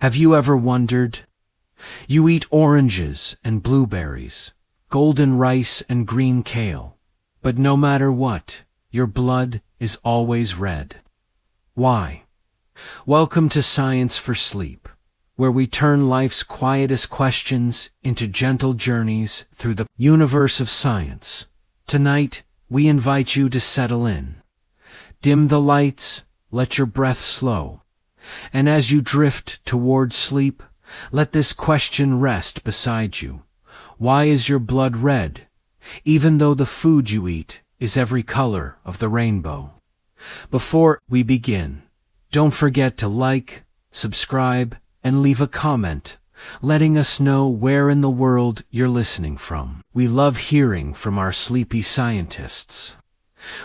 Have you ever wondered? You eat oranges and blueberries, golden rice and green kale, but no matter what, your blood is always red. Why? Welcome to Science for Sleep, where we turn life's quietest questions into gentle journeys through the universe of science. Tonight, we invite you to settle in. Dim the lights, let your breath slow, and as you drift toward sleep, let this question rest beside you. Why is your blood red, even though the food you eat is every color of the rainbow? Before we begin, don't forget to like, subscribe, and leave a comment, letting us know where in the world you're listening from. We love hearing from our sleepy scientists.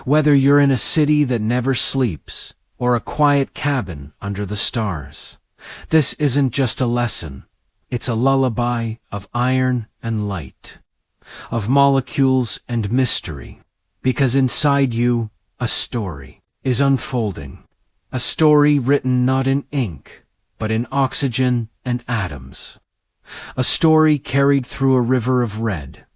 Whether you're in a city that never sleeps or a quiet cabin under the stars, this isn't just a lesson. It's a lullaby of iron and light, of molecules and mystery, because inside you, a story is unfolding. A story written not in ink, but in oxygen and atoms. A story carried through a river of red.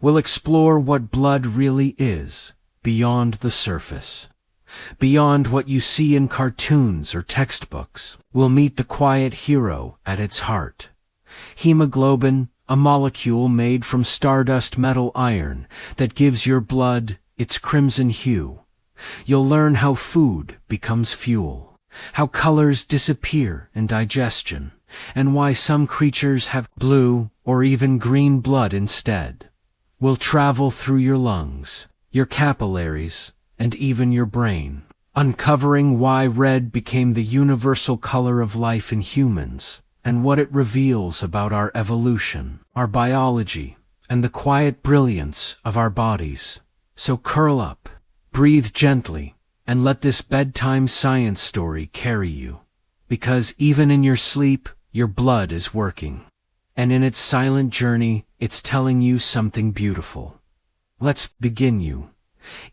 We'll explore what blood really is, beyond the surface. Beyond what you see in cartoons or textbooks. We'll meet the quiet hero at its heart. Hemoglobin, a molecule made from stardust metal iron that gives your blood its crimson hue. You'll learn how food becomes fuel, how colors disappear in digestion, and why some creatures have blue or even green blood instead. We'll travel through your lungs, your capillaries, and even your brain, uncovering why red became the universal color of life in humans, and what it reveals about our evolution, our biology, and the quiet brilliance of our bodies. So curl up, breathe gently, and let this bedtime science story carry you. Because even in your sleep, your blood is working. And in its silent journey, it's telling you something beautiful. Let's begin you.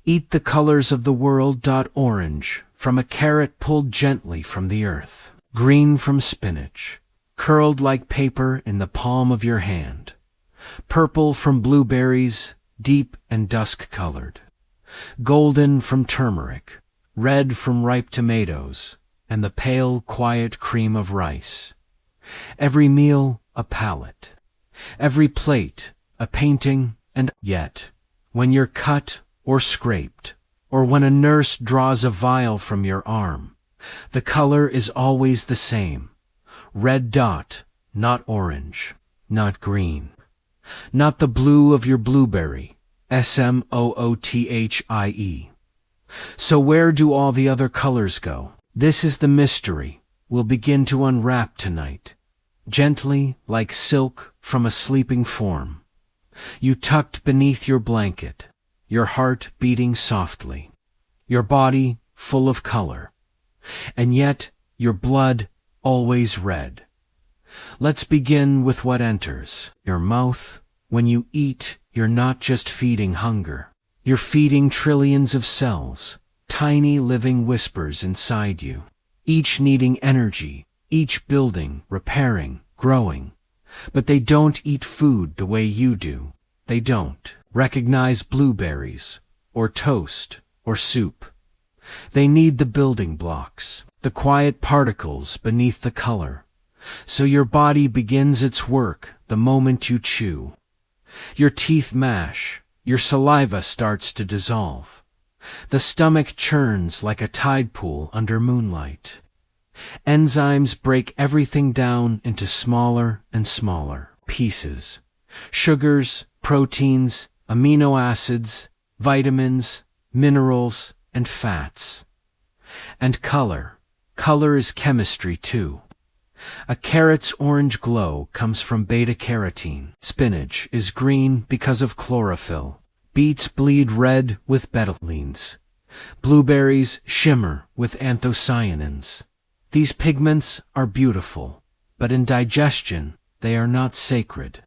Eat the colors of the world. Orange, from a carrot pulled gently from the earth. Green from spinach, curled like paper in the palm of your hand. Purple from blueberries, deep and dusk-colored. Golden from turmeric, red from ripe tomatoes, and the pale, quiet cream of rice. Every meal, a palette. Every plate, a painting, and yet, when you're cut or scraped, or when a nurse draws a vial from your arm, the color is always the same. Red dot, not orange, not green. Not the blue of your blueberry, SMOOTHIE. So where do all the other colors go? This is the mystery we'll begin to unwrap tonight. Gently, like silk from a sleeping form. You tucked beneath your blanket, your heart beating softly, your body full of color, and yet your blood always red. Let's begin with what enters your mouth. When you eat, you're not just feeding hunger. You're feeding trillions of cells, tiny living whispers inside you, each needing energy, each building, repairing, growing. But they don't eat food the way you do. They don't recognize blueberries, or toast, or soup. They need the building blocks, the quiet particles beneath the color. So your body begins its work the moment you chew. Your teeth mash, your saliva starts to dissolve. The stomach churns like a tide pool under moonlight. Enzymes break everything down into smaller and smaller pieces. Sugars, proteins, amino acids, vitamins, minerals, and fats. And color. Color is chemistry too. A carrot's orange glow comes from beta-carotene. Spinach is green because of chlorophyll. Beets bleed red with betalains. Blueberries shimmer with anthocyanins. These pigments are beautiful, but in digestion, they are not sacred.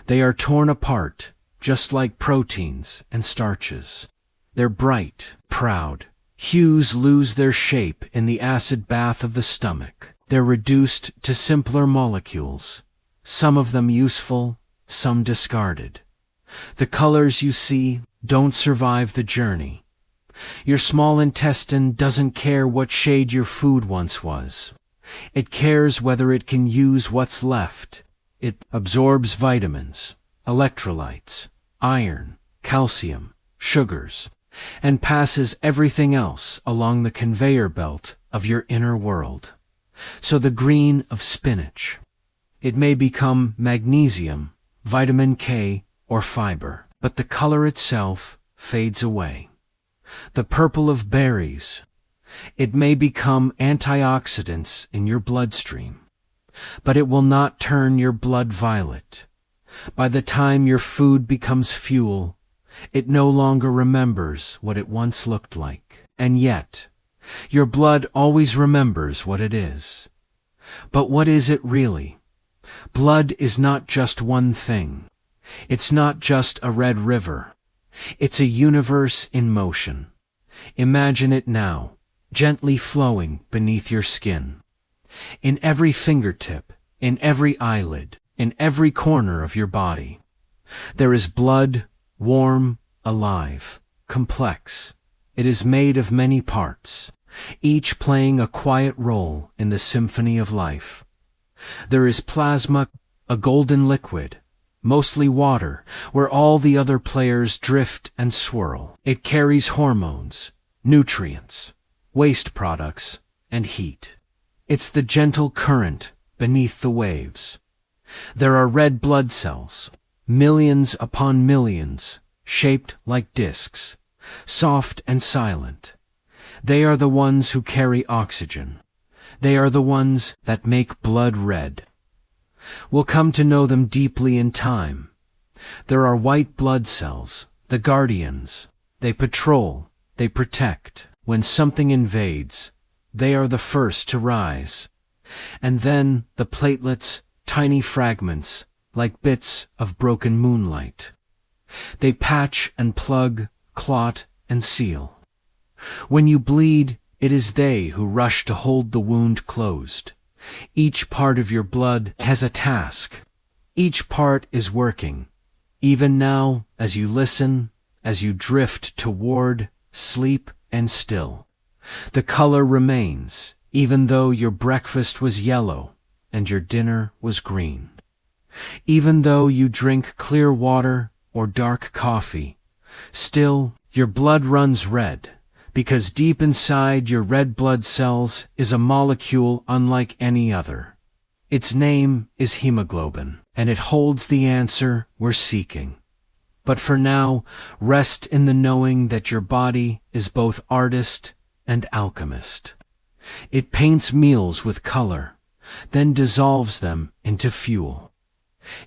They are torn apart, just like proteins and starches. They're bright, proud. Hues lose their shape in the acid bath of the stomach. They're reduced to simpler molecules, some of them useful, some discarded. The colors you see don't survive the journey. Your small intestine doesn't care what shade your food once was. It cares whether it can use what's left. It absorbs vitamins, electrolytes, iron, calcium, sugars, and passes everything else along the conveyor belt of your inner world. So the green of spinach, it may become magnesium, vitamin K, or fiber, but the color itself fades away. The purple of berries, it may become antioxidants in your bloodstream, but it will not turn your blood violet. By the time your food becomes fuel, it no longer remembers what it once looked like. And yet, your blood always remembers what it is. But what is it really? Blood is not just one thing. It's not just a red river. It's a universe in motion. Imagine it now, gently flowing beneath your skin. In every fingertip, in every eyelid, in every corner of your body. There is blood, warm, alive, complex. It is made of many parts, each playing a quiet role in the symphony of life. There is plasma, a golden liquid, mostly water, where all the other players drift and swirl. It carries hormones, nutrients, waste products, and heat. It's the gentle current beneath the waves. There are red blood cells, millions upon millions, shaped like discs, soft and silent. They are the ones who carry oxygen. They are the ones that make blood red. We'll come to know them deeply in time. There are white blood cells, the guardians. They patrol, they protect. When something invades, they are the first to rise. And then the platelets, tiny fragments, like bits of broken moonlight. They patch and plug, clot and seal. When you bleed, it is they who rush to hold the wound closed. Each part of your blood has a task. Each part is working. Even now, as you listen, as you drift toward sleep and still. The color remains, even though your breakfast was yellow and your dinner was green. Even though you drink clear water or dark coffee, still your blood runs red, because deep inside your red blood cells is a molecule unlike any other. Its name is hemoglobin, and it holds the answer we're seeking. But for now, rest in the knowing that your body is both artist and alchemist. It paints meals with color, then dissolves them into fuel.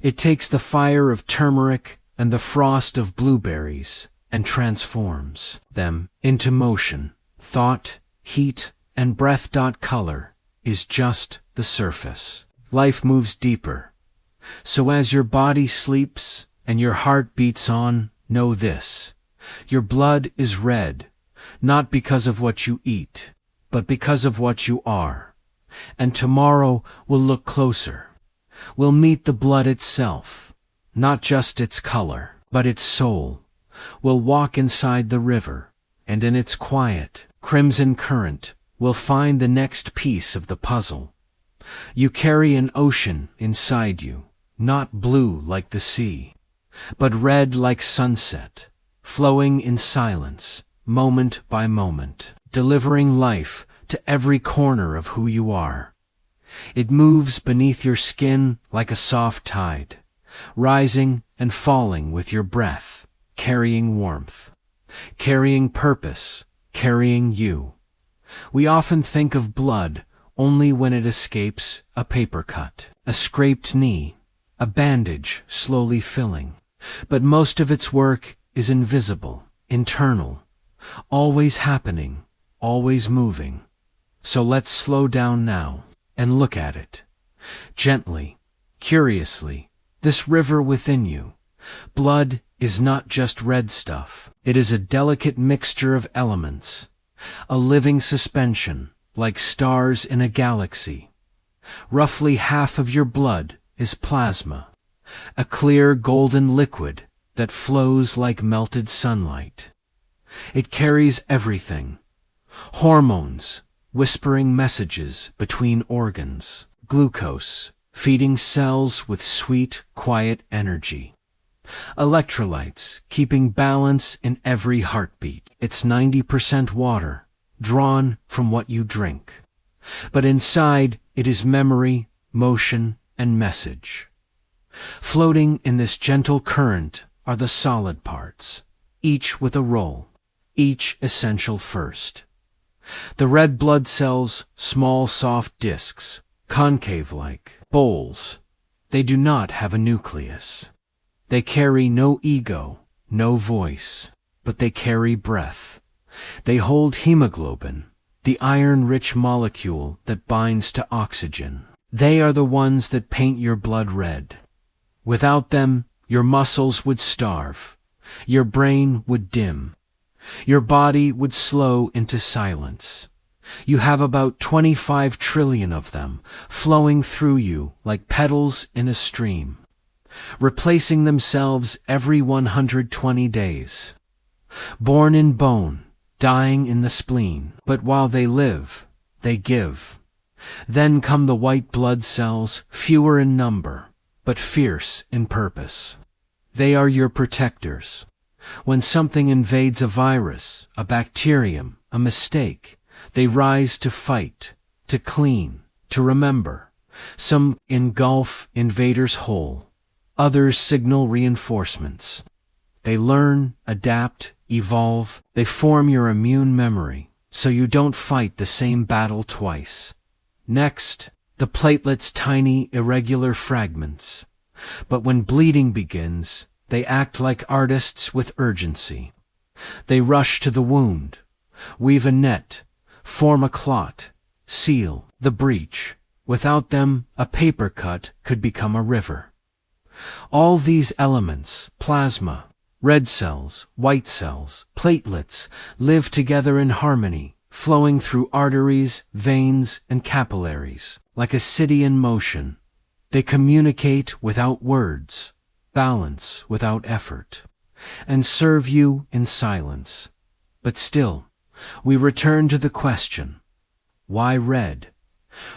It takes the fire of turmeric and the frost of blueberries and transforms them into motion. Thought, heat, and breath. Color is just the surface. Life moves deeper. So as your body sleeps and your heart beats on, know this: your blood is red, not because of what you eat, but because of what you are. And tomorrow we'll look closer. We'll meet the blood itself, not just its color, but its soul. We'll walk inside the river, and in its quiet, crimson current, we'll find the next piece of the puzzle. You carry an ocean inside you, not blue like the sea, but red like sunset, flowing in silence, moment by moment, delivering life to every corner of who you are. It moves beneath your skin like a soft tide, rising and falling with your breath, carrying warmth, carrying purpose, carrying you. We often think of blood only when it escapes a paper cut, a scraped knee, a bandage slowly filling. But most of its work is invisible, internal, always happening, always moving. So let's slow down now and look at it. Gently, curiously, this river within you. Blood is not just red stuff. It is a delicate mixture of elements, a living suspension, like stars in a galaxy, Roughly half of your blood is plasma, a clear golden liquid that flows like melted sunlight. It carries everything: hormones, whispering messages between organs; glucose, feeding cells with sweet, quiet energy; electrolytes, keeping balance in every heartbeat. It's 90% water, drawn from what you drink. But inside, it is memory, motion, and message. Floating in this gentle current are the solid parts, each with a role, each essential first. The red blood cells, small soft discs, concave-like bowls. They do not have a nucleus. They carry no ego, no voice, but they carry breath. They hold hemoglobin, the iron-rich molecule that binds to oxygen. They are the ones that paint your blood red. Without them, your muscles would starve, your brain would dim, your body would slow into silence. You have about 25 trillion of them flowing through you like petals in a stream, replacing themselves every 120 days. Born in bone, dying in the spleen, but while they live, they give. Then come the white blood cells, fewer in number, but fierce in purpose. They are your protectors. When something invades a virus, a bacterium, a mistake, they rise to fight, to clean, to remember. Some engulf invaders whole, others signal reinforcements. They learn, adapt, evolve. They form your immune memory, so you don't fight the same battle twice. Next, the platelets' tiny, irregular fragments. But when bleeding begins, they act like artists with urgency. They rush to the wound, weave a net, form a clot, seal the breach. Without them, a paper cut could become a river. All these elements, plasma, red cells, white cells, platelets, live together in harmony, flowing through arteries, veins, and capillaries, like a city in motion. They communicate without words, balance without effort, and serve you in silence. But still, we return to the question: why red?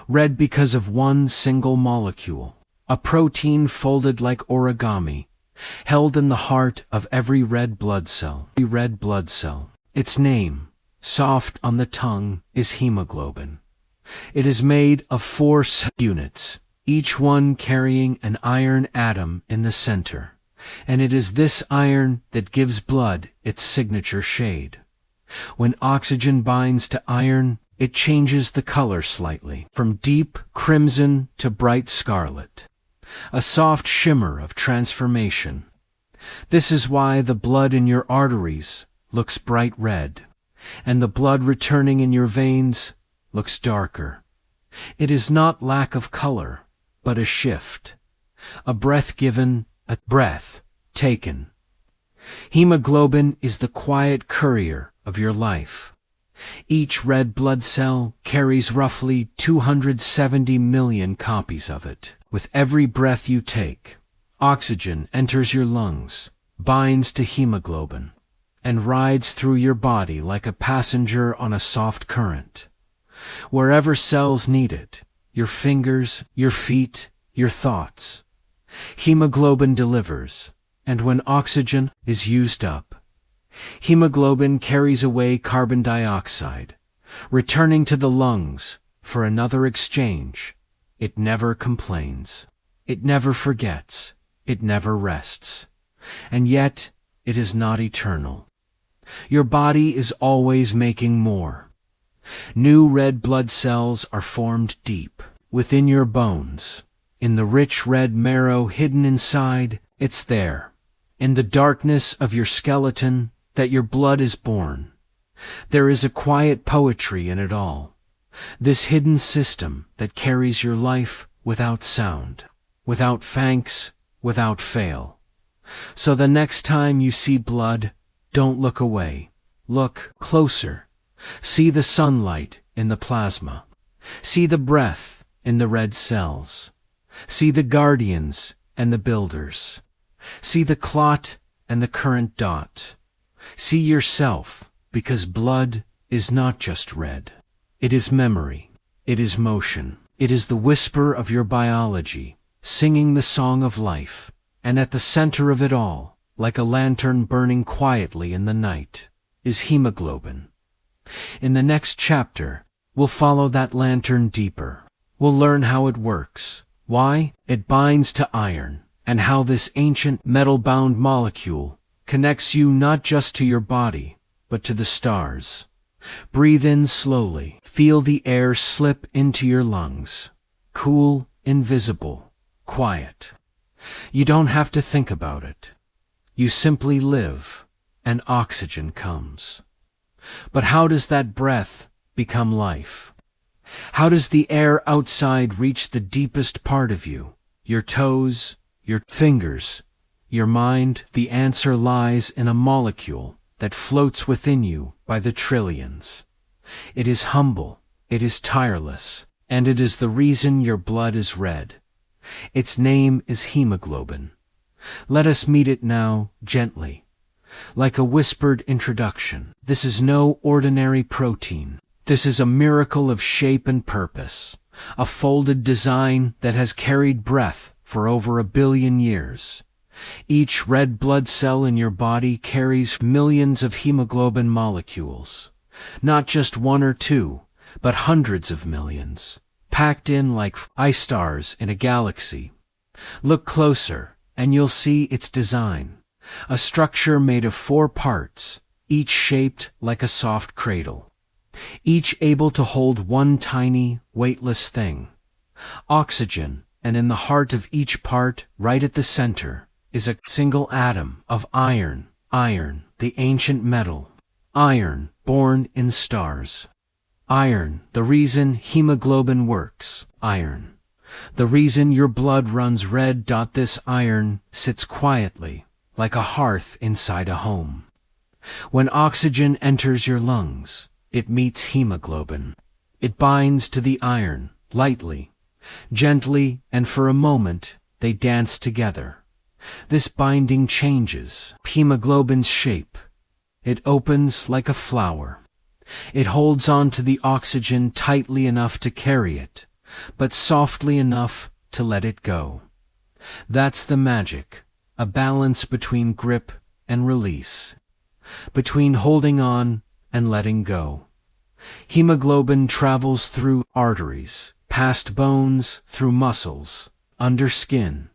Red because of one single molecule, a protein folded like origami, held in the heart of every red blood cell. Its name, soft on the tongue, is hemoglobin. It is made of 4 units, each one carrying an iron atom in the center, and it is this iron that gives blood its signature shade. When oxygen binds to iron, it changes the color slightly, from deep crimson to bright scarlet, a soft shimmer of transformation. This is why the blood in your arteries looks bright red, and the blood returning in your veins looks darker. It is not lack of color, but a shift, a breath given, a breath taken. Hemoglobin is the quiet courier of your life. Each red blood cell carries roughly 270 million copies of it. With every breath you take, oxygen enters your lungs, binds to hemoglobin, and rides through your body like a passenger on a soft current. Wherever cells need it, your fingers, your feet, your thoughts, hemoglobin delivers, and when oxygen is used up, hemoglobin carries away carbon dioxide, returning to the lungs for another exchange. It never complains. It never forgets. It never rests. And yet, it is not eternal. Your body is always making more. New red blood cells are formed deep, within your bones. In the rich red marrow hidden inside, it's there. In the darkness of your skeleton, that your blood is born. There is a quiet poetry in it all. This hidden system that carries your life without sound, without thanks, without fail. So the next time you see blood, don't look away. Look closer. See the sunlight in the plasma. See the breath in the red cells. See the guardians and the builders. See the clot and the current dot. See yourself, because blood is not just red. It is memory. It is motion. It is the whisper of your biology, singing the song of life. And at the center of it all, like a lantern burning quietly in the night, is hemoglobin. In the next chapter, we'll follow that lantern deeper. We'll learn how it works, why it binds to iron, and how this ancient metal-bound molecule connects you not just to your body, but to the stars. Breathe in slowly. Feel the air slip into your lungs. Cool, invisible, quiet. You don't have to think about it. You simply live, and oxygen comes. But how does that breath become life? How does the air outside reach the deepest part of you? Your toes, your fingers, your mind? The answer lies in a molecule that floats within you by the trillions. It is humble, it is tireless, and it is the reason your blood is red. Its name is hemoglobin. Let us meet it now, gently, like a whispered introduction. This is no ordinary protein. This is a miracle of shape and purpose, a folded design that has carried breath for over 1 billion years. Each red blood cell in your body carries millions of hemoglobin molecules, not just 1 or 2, but hundreds of millions, packed in like ice stars in a galaxy. Look closer, and you'll see its design, a structure made of 4 parts, each shaped like a soft cradle, each able to hold one tiny, weightless thing, oxygen, and in the heart of each part, right at the center, is a single atom of iron, the ancient metal, iron, born in stars. Iron, the reason hemoglobin works, iron. The reason your blood runs red. This iron sits quietly, like a hearth inside a home. When oxygen enters your lungs, it meets hemoglobin. It binds to the iron, lightly, gently, and for a moment, they dance together. This binding changes hemoglobin's shape. It opens like a flower. It holds on to the oxygen tightly enough to carry it, but softly enough to let it go. That's the magic, a balance between grip and release, between holding on and letting go. Hemoglobin travels through arteries, past bones, through muscles, under skin,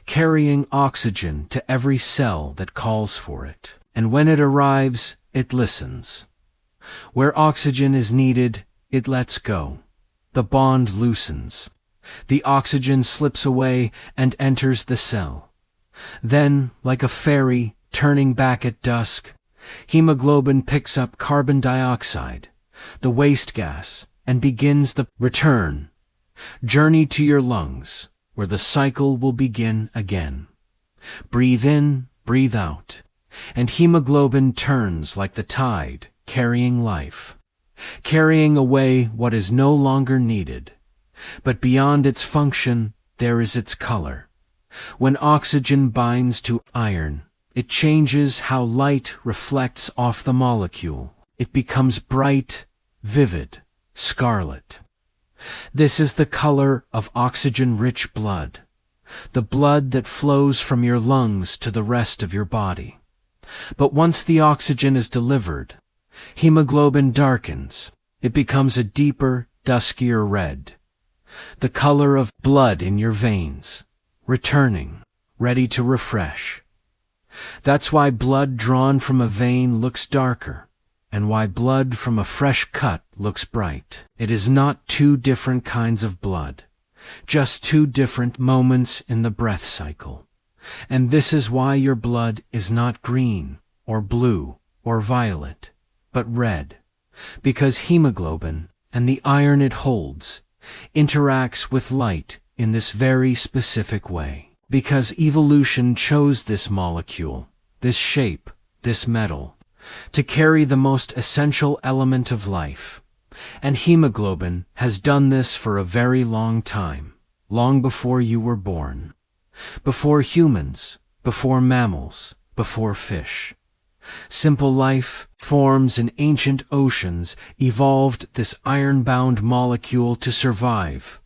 carrying oxygen to every cell that calls for it. And when it arrives, it listens. Where oxygen is needed, it lets go. The bond loosens. The oxygen slips away and enters the cell. Then, like a fairy turning back at dusk, hemoglobin picks up carbon dioxide, the waste gas, and begins the return journey to your lungs, where the cycle will begin again. Breathe in, breathe out, and hemoglobin turns like the tide, carrying life, carrying away what is no longer needed. But beyond its function, there is its color. When oxygen binds to iron, it changes how light reflects off the molecule. It becomes bright, vivid, scarlet. This is the color of oxygen-rich blood, the blood that flows from your lungs to the rest of your body. But once the oxygen is delivered, hemoglobin darkens. It becomes a deeper, duskier red, the color of blood in your veins, returning, ready to refresh. That's why blood drawn from a vein looks darker, and why blood from a fresh cut looks bright. It is not 2 different kinds of blood, just 2 different moments in the breath cycle. And this is why your blood is not green, or blue, or violet, but red, because hemoglobin, and the iron it holds, interacts with light in this very specific way. Because evolution chose this molecule, this shape, this metal, to carry the most essential element of life, And hemoglobin has done this for a very long time, long before you were born. Before humans, before mammals, before fish. Simple life forms in ancient oceans evolved this iron-bound molecule to survive.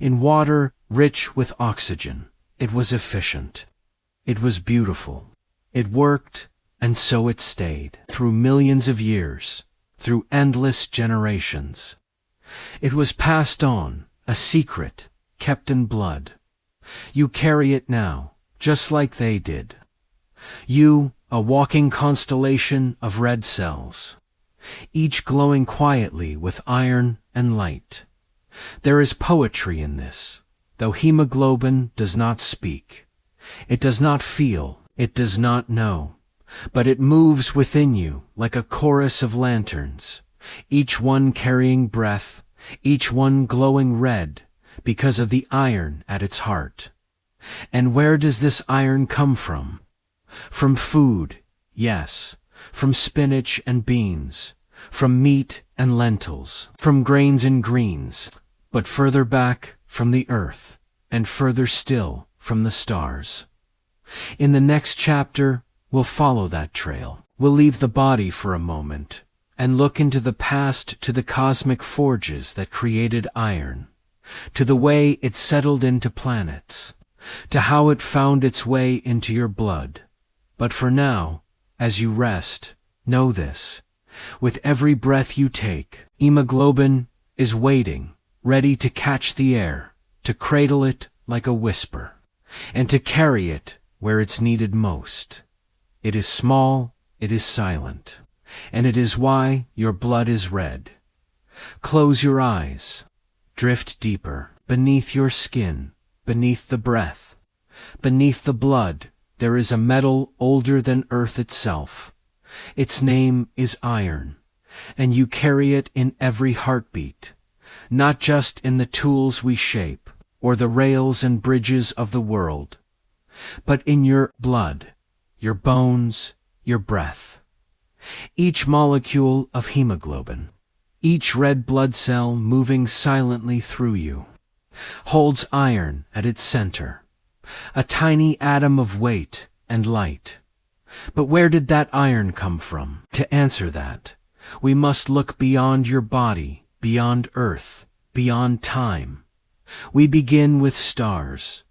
In water rich with oxygen, it was efficient. It was beautiful. It worked, and so it stayed, through millions of years, through endless generations. It was passed on, a secret, kept in blood. You carry it now, just like they did. You, a walking constellation of red cells, each glowing quietly with iron and light. There is poetry in this, though hemoglobin does not speak. It does not feel, it does not know, but it moves within you like a chorus of lanterns, each one carrying breath, each one glowing red because of the iron at its heart. And where does this iron come from? From food, yes, from spinach and beans, from meat and lentils, from grains and greens, but further back from the earth, and further still from the stars. In the next chapter, we'll follow that trail. We'll leave the body for a moment and look into the past, to the cosmic forges that created iron, to the way it settled into planets, to how it found its way into your blood. But for now, as you rest, know this. With every breath you take, hemoglobin is waiting, ready to catch the air, to cradle it like a whisper, and to carry it where it's needed most. It is small, it is silent, and it is why your blood is red. Close your eyes. Drift deeper, beneath your skin, beneath the breath, beneath the blood. There is a metal older than Earth itself. Its name is iron, and you carry it in every heartbeat, not just in the tools we shape, or the rails and bridges of the world, but in your blood, your bones, your breath. Each molecule of hemoglobin, each red blood cell moving silently through you, holds iron at its center, a tiny atom of weight and light. But where did that iron come from? To answer that, we must look beyond your body, beyond Earth, beyond time. We begin with stars.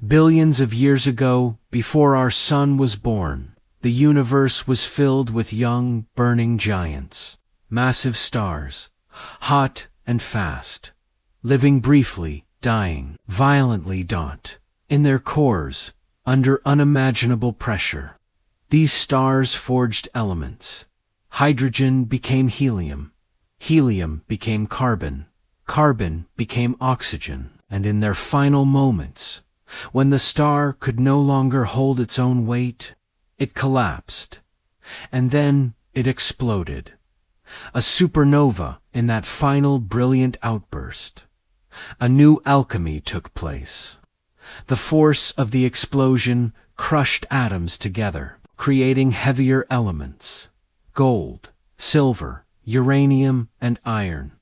Billions of years ago, before our sun was born, the universe was filled with young, burning giants, massive stars, hot and fast, living briefly, dying, violently dot, in their cores, under unimaginable pressure. These stars forged elements. Hydrogen became helium. Helium became carbon. Carbon became oxygen. And in their final moments, when the star could no longer hold its own weight, it collapsed. And then it exploded. A supernova in that final brilliant outburst. A new alchemy took place. The force of the explosion crushed atoms together, creating heavier elements: gold, silver, uranium, and iron.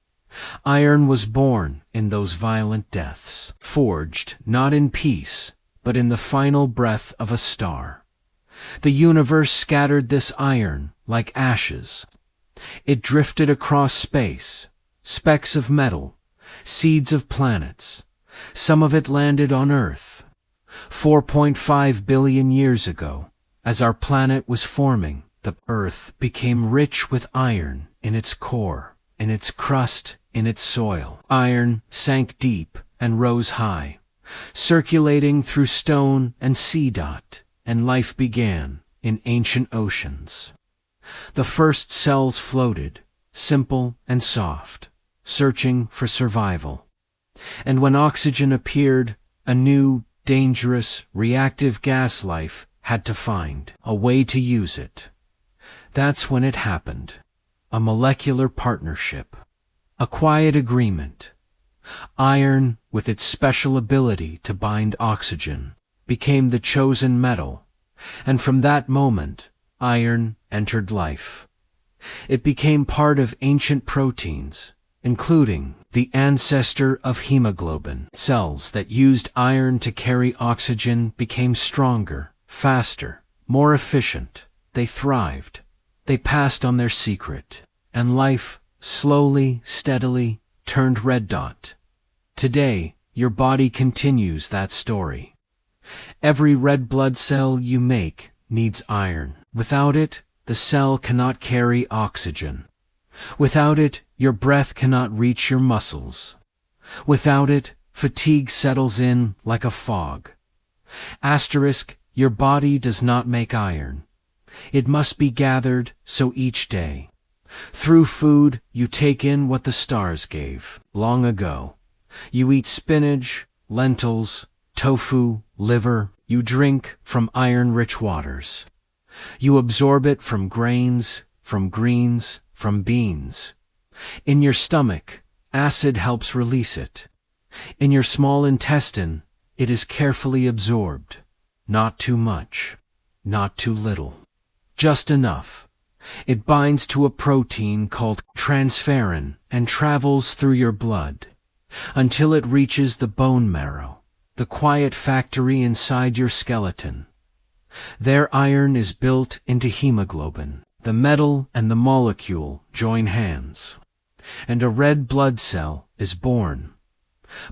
Iron was born in those violent deaths, forged not in peace, but in the final breath of a star. The universe scattered this iron like ashes. It drifted across space, specks of metal, seeds of planets. Some of it landed on Earth. 4.5 billion years ago, as our planet was forming, the Earth became rich with iron in its core, in its crust, in its soil. Iron sank deep and rose high, circulating through stone and sea dot, and life began in ancient oceans. The first cells floated, simple and soft, searching for survival. And when oxygen appeared, a new, dangerous, reactive gas life had to find a way to use it. That's when it happened. A molecular partnership. A quiet agreement. Iron, with its special ability to bind oxygen, became the chosen metal, and from that moment, iron entered life. It became part of ancient proteins, including the ancestor of hemoglobin. Cells that used iron to carry oxygen became stronger, faster, more efficient. They thrived. They passed on their secret, and life, slowly, steadily, turned red dot. Today, your body continues that story. Every red blood cell you make needs iron. Without it, the cell cannot carry oxygen. Without it, your breath cannot reach your muscles. Without it, fatigue settles in like a fog. Asterisk, your body does not make iron. It must be gathered, so each day. Through food, you take in what the stars gave long ago. You eat spinach, lentils, tofu, liver. You drink from iron-rich waters. You absorb it from grains, from greens, from beans. In your stomach, acid helps release it. In your small intestine, it is carefully absorbed. Not too much, not too little. Just enough. It binds to a protein called transferrin and travels through your blood until it reaches the bone marrow, the quiet factory inside your skeleton. There iron is built into hemoglobin. The metal and the molecule join hands, and a red blood cell is born.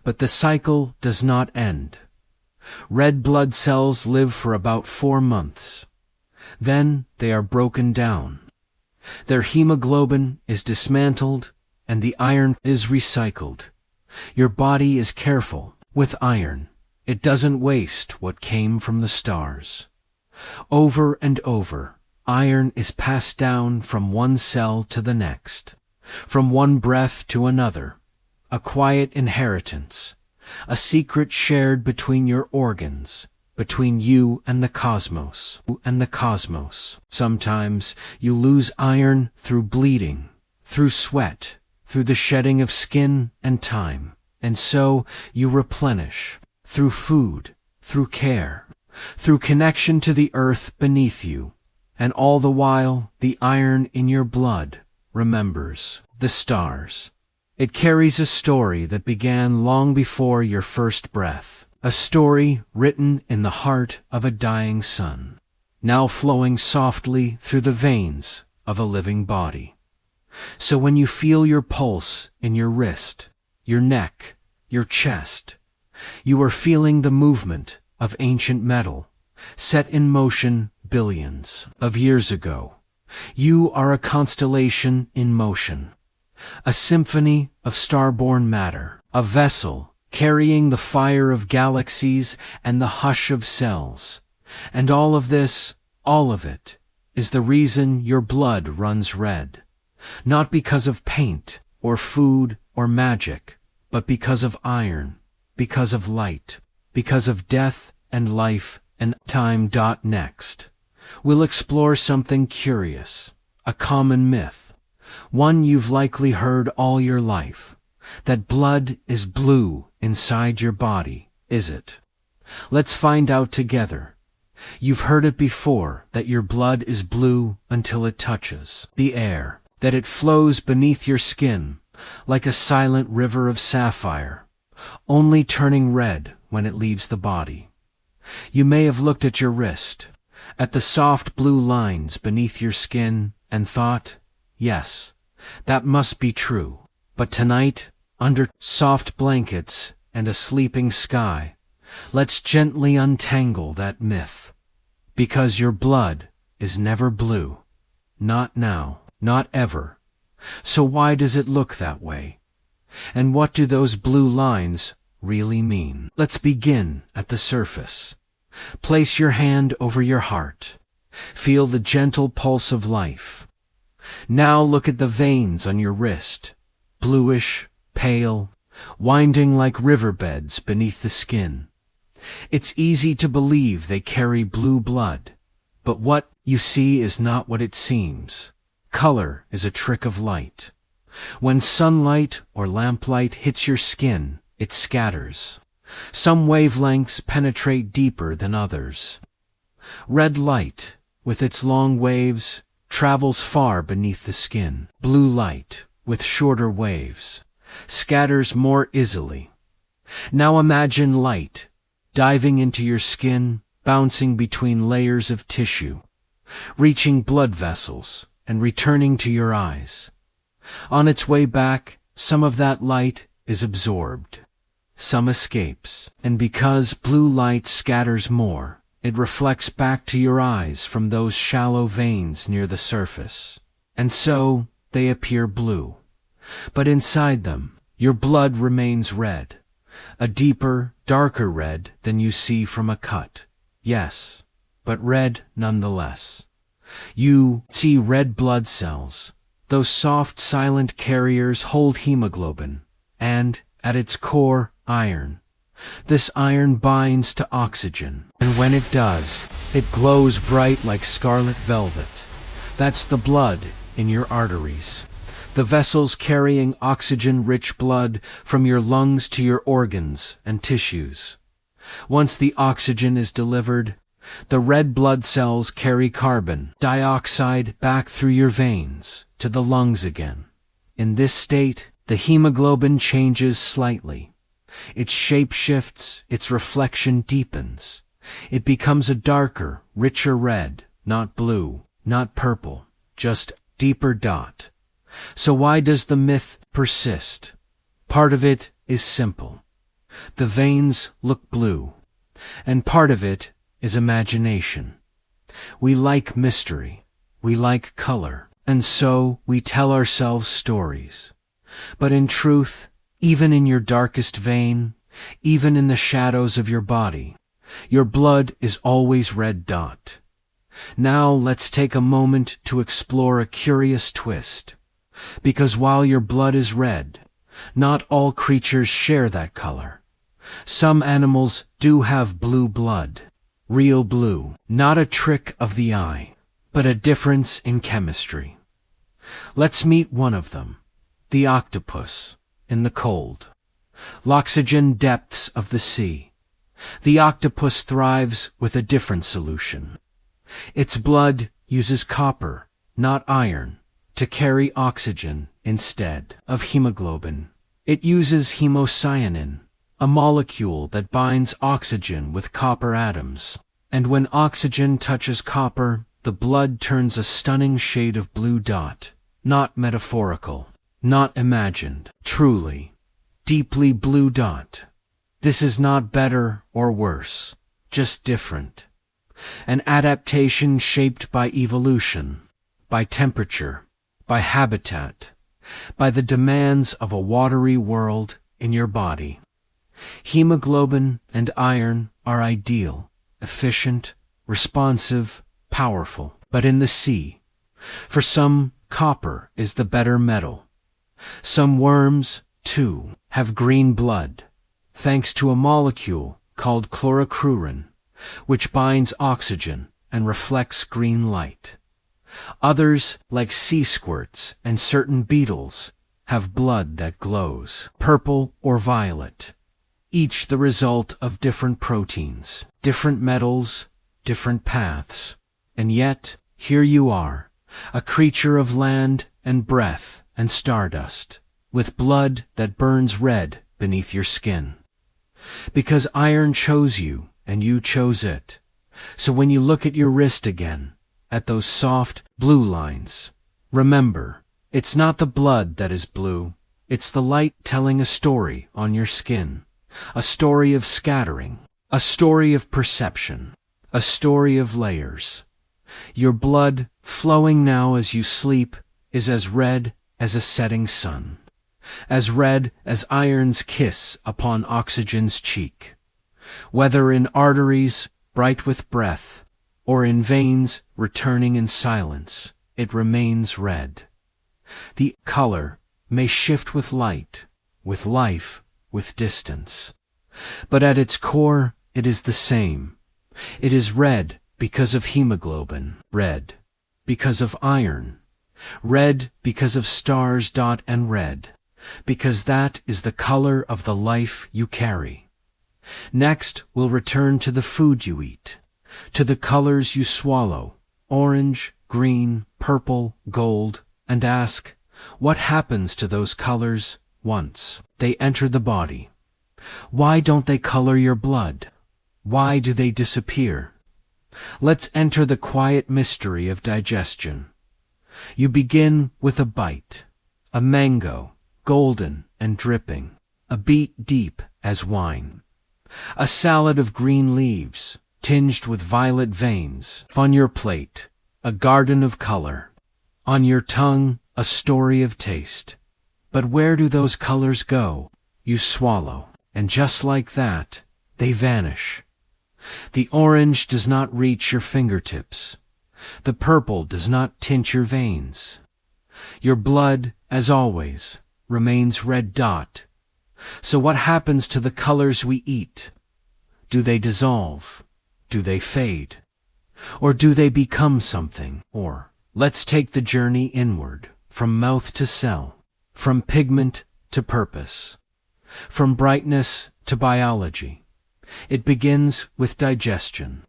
But the cycle does not end. Red blood cells live for about 4 months. Then they are broken down. Their hemoglobin is dismantled, and the iron is recycled. Your body is careful with iron. It doesn't waste what came from the stars. Over and over, iron is passed down from one cell to the next, from one breath to another, a quiet inheritance, a secret shared between your organs, between you and the cosmos. Sometimes you lose iron through bleeding, through sweat, through the shedding of skin and time, and so you replenish through food, through care, through connection to the earth beneath you, and all the while the iron in your blood remembers the stars. It carries a story that began long before your first breath, a story written in the heart of a dying sun, now flowing softly through the veins of a living body. So when you feel your pulse in your wrist, your neck, your chest, you are feeling the movement of ancient metal, set in motion billions of years ago. You are a constellation in motion, a symphony of star-born matter, a vessel carrying the fire of galaxies and the hush of cells. And all of this, all of it, is the reason your blood runs red. Not because of paint, or food, or magic, but because of iron, because of light, because of death and life and time. Next, we'll explore something curious, a common myth, one you've likely heard all your life, that blood is blue inside your body. Is it? Let's find out together. You've heard it before, that your blood is blue until it touches the air, that it flows beneath your skin like a silent river of sapphire, only turning red when it leaves the body. You may have looked at your wrist, at the soft blue lines beneath your skin, and thought, yes, that must be true. But tonight, under soft blankets and a sleeping sky, let's gently untangle that myth. Because your blood is never blue. Not now, not ever. So why does it look that way? And what do those blue lines really mean? Let's begin at the surface. Place your hand over your heart. Feel the gentle pulse of life. Now look at the veins on your wrist, bluish, pale, winding like riverbeds beneath the skin. It's easy to believe they carry blue blood, but what you see is not what it seems. Color is a trick of light. When sunlight or lamplight hits your skin, it scatters. Some wavelengths penetrate deeper than others. Red light, with its long waves, travels far beneath the skin. Blue light, with shorter waves, scatters more easily. Now imagine light diving into your skin, bouncing between layers of tissue, reaching blood vessels and returning to your eyes. On its way back, some of that light is absorbed, some escapes, and because blue light scatters more, it reflects back to your eyes from those shallow veins near the surface, and so they appear blue. But inside them, your blood remains red, a deeper, darker red than you see from a cut. Yes, but red nonetheless. You see red blood cells. Those soft, silent carriers hold hemoglobin, and, at its core, iron. This iron binds to oxygen, and when it does, it glows bright like scarlet velvet. That's the blood in your arteries, the vessels carrying oxygen-rich blood from your lungs to your organs and tissues. Once the oxygen is delivered, the red blood cells carry carbon dioxide back through your veins to the lungs again. In this state, the hemoglobin changes slightly. Its shape shifts, its reflection deepens. It becomes a darker, richer red, not blue, not purple, just deeper dot. So why does the myth persist? Part of it is simple. The veins look blue, and part of it is imagination. We like mystery, we like color, and so we tell ourselves stories. But in truth, even in your darkest vein, even in the shadows of your body, your blood is always red dot. Now let's take a moment to explore a curious twist. Because while your blood is red, not all creatures share that color. Some animals do have blue blood, real blue, not a trick of the eye, but a difference in chemistry. Let's meet one of them, the octopus, in the cold, oxygen depths of the sea. The octopus thrives with a different solution. Its blood uses copper, not iron, to carry oxygen instead of hemoglobin. It uses hemocyanin, a molecule that binds oxygen with copper atoms. And when oxygen touches copper, the blood turns a stunning shade of blue dot. Not metaphorical, not imagined, truly, deeply blue dot. This is not better or worse, just different. An adaptation shaped by evolution, by temperature, by habitat, by the demands of a watery world in your body. Hemoglobin and iron are ideal, efficient, responsive, powerful. But in the sea, for some, copper is the better metal. Some worms, too, have green blood, thanks to a molecule called chlorocrurin, which binds oxygen and reflects green light. Others, like sea squirts and certain beetles, have blood that glows, purple or violet, each the result of different proteins, different metals, different paths. And yet, here you are, a creature of land and breath and stardust, with blood that burns red beneath your skin. Because iron chose you and you chose it. So when you look at your wrist again, at those soft blue lines, remember, it's not the blood that is blue, it's the light telling a story on your skin, a story of scattering, a story of perception, a story of layers. Your blood, flowing now as you sleep, is as red as a setting sun, as red as iron's kiss upon oxygen's cheek. Whether in arteries, bright with breath, or in veins returning in silence, it remains red. The color may shift with light, with life, with distance. But at its core, it is the same. It is red because of hemoglobin, red because of iron, red because of stars dot and red, because that is the color of the life you carry. Next, we'll return to the food you eat, to the colors you swallow, orange, green, purple, gold, and ask, what happens to those colors once they enter the body? Why don't they color your blood? Why do they disappear? Let's enter the quiet mystery of digestion. You begin with a bite, a mango, golden and dripping, a beet deep as wine, a salad of green leaves, tinged with violet veins. On your plate, a garden of color. On your tongue, a story of taste. But where do those colors go? You swallow, and just like that, they vanish. The orange does not reach your fingertips. The purple does not tint your veins. Your blood, as always, remains red dot. So what happens to the colors we eat? Do they dissolve? Do they fade? Or do they become something? Or, let's take the journey inward, from mouth to cell, from pigment to purpose, from brightness to biology. It begins with digestion.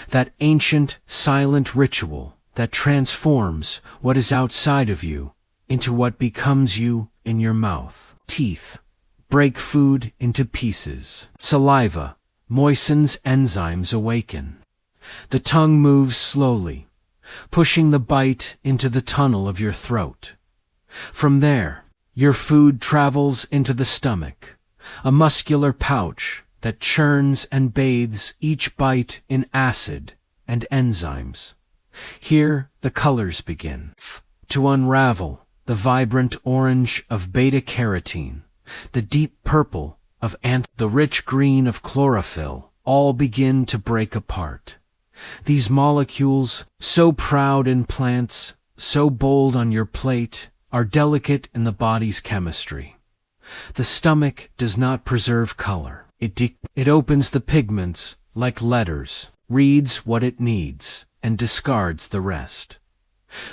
That ancient, silent ritual that transforms what is outside of you into what becomes you in your mouth. Teeth break food into pieces. Saliva moistens, enzymes awaken. The tongue moves slowly, pushing the bite into the tunnel of your throat. From there, your food travels into the stomach, a muscular pouch that churns and bathes each bite in acid and enzymes. Here, the colors begin to unravel: the vibrant orange of beta-carotene, the deep purple of the rich green of chlorophyll, all begin to break apart. These molecules, so proud in plants, so bold on your plate, are delicate in the body's chemistry. The stomach does not preserve color. It opens the pigments like letters, reads what it needs, and discards the rest.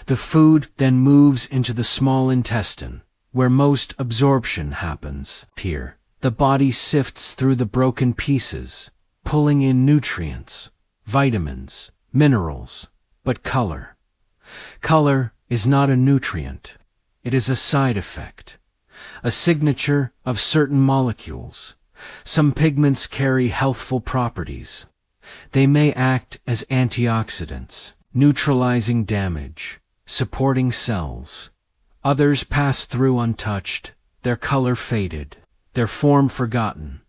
The food then moves into the small intestine, where most absorption happens. Here, the body sifts through the broken pieces, pulling in nutrients, vitamins, minerals, but color. Color is not a nutrient. It is a side effect, a signature of certain molecules. Some pigments carry healthful properties. They may act as antioxidants, neutralizing damage, supporting cells. Others pass through untouched, their color faded, their form forgotten.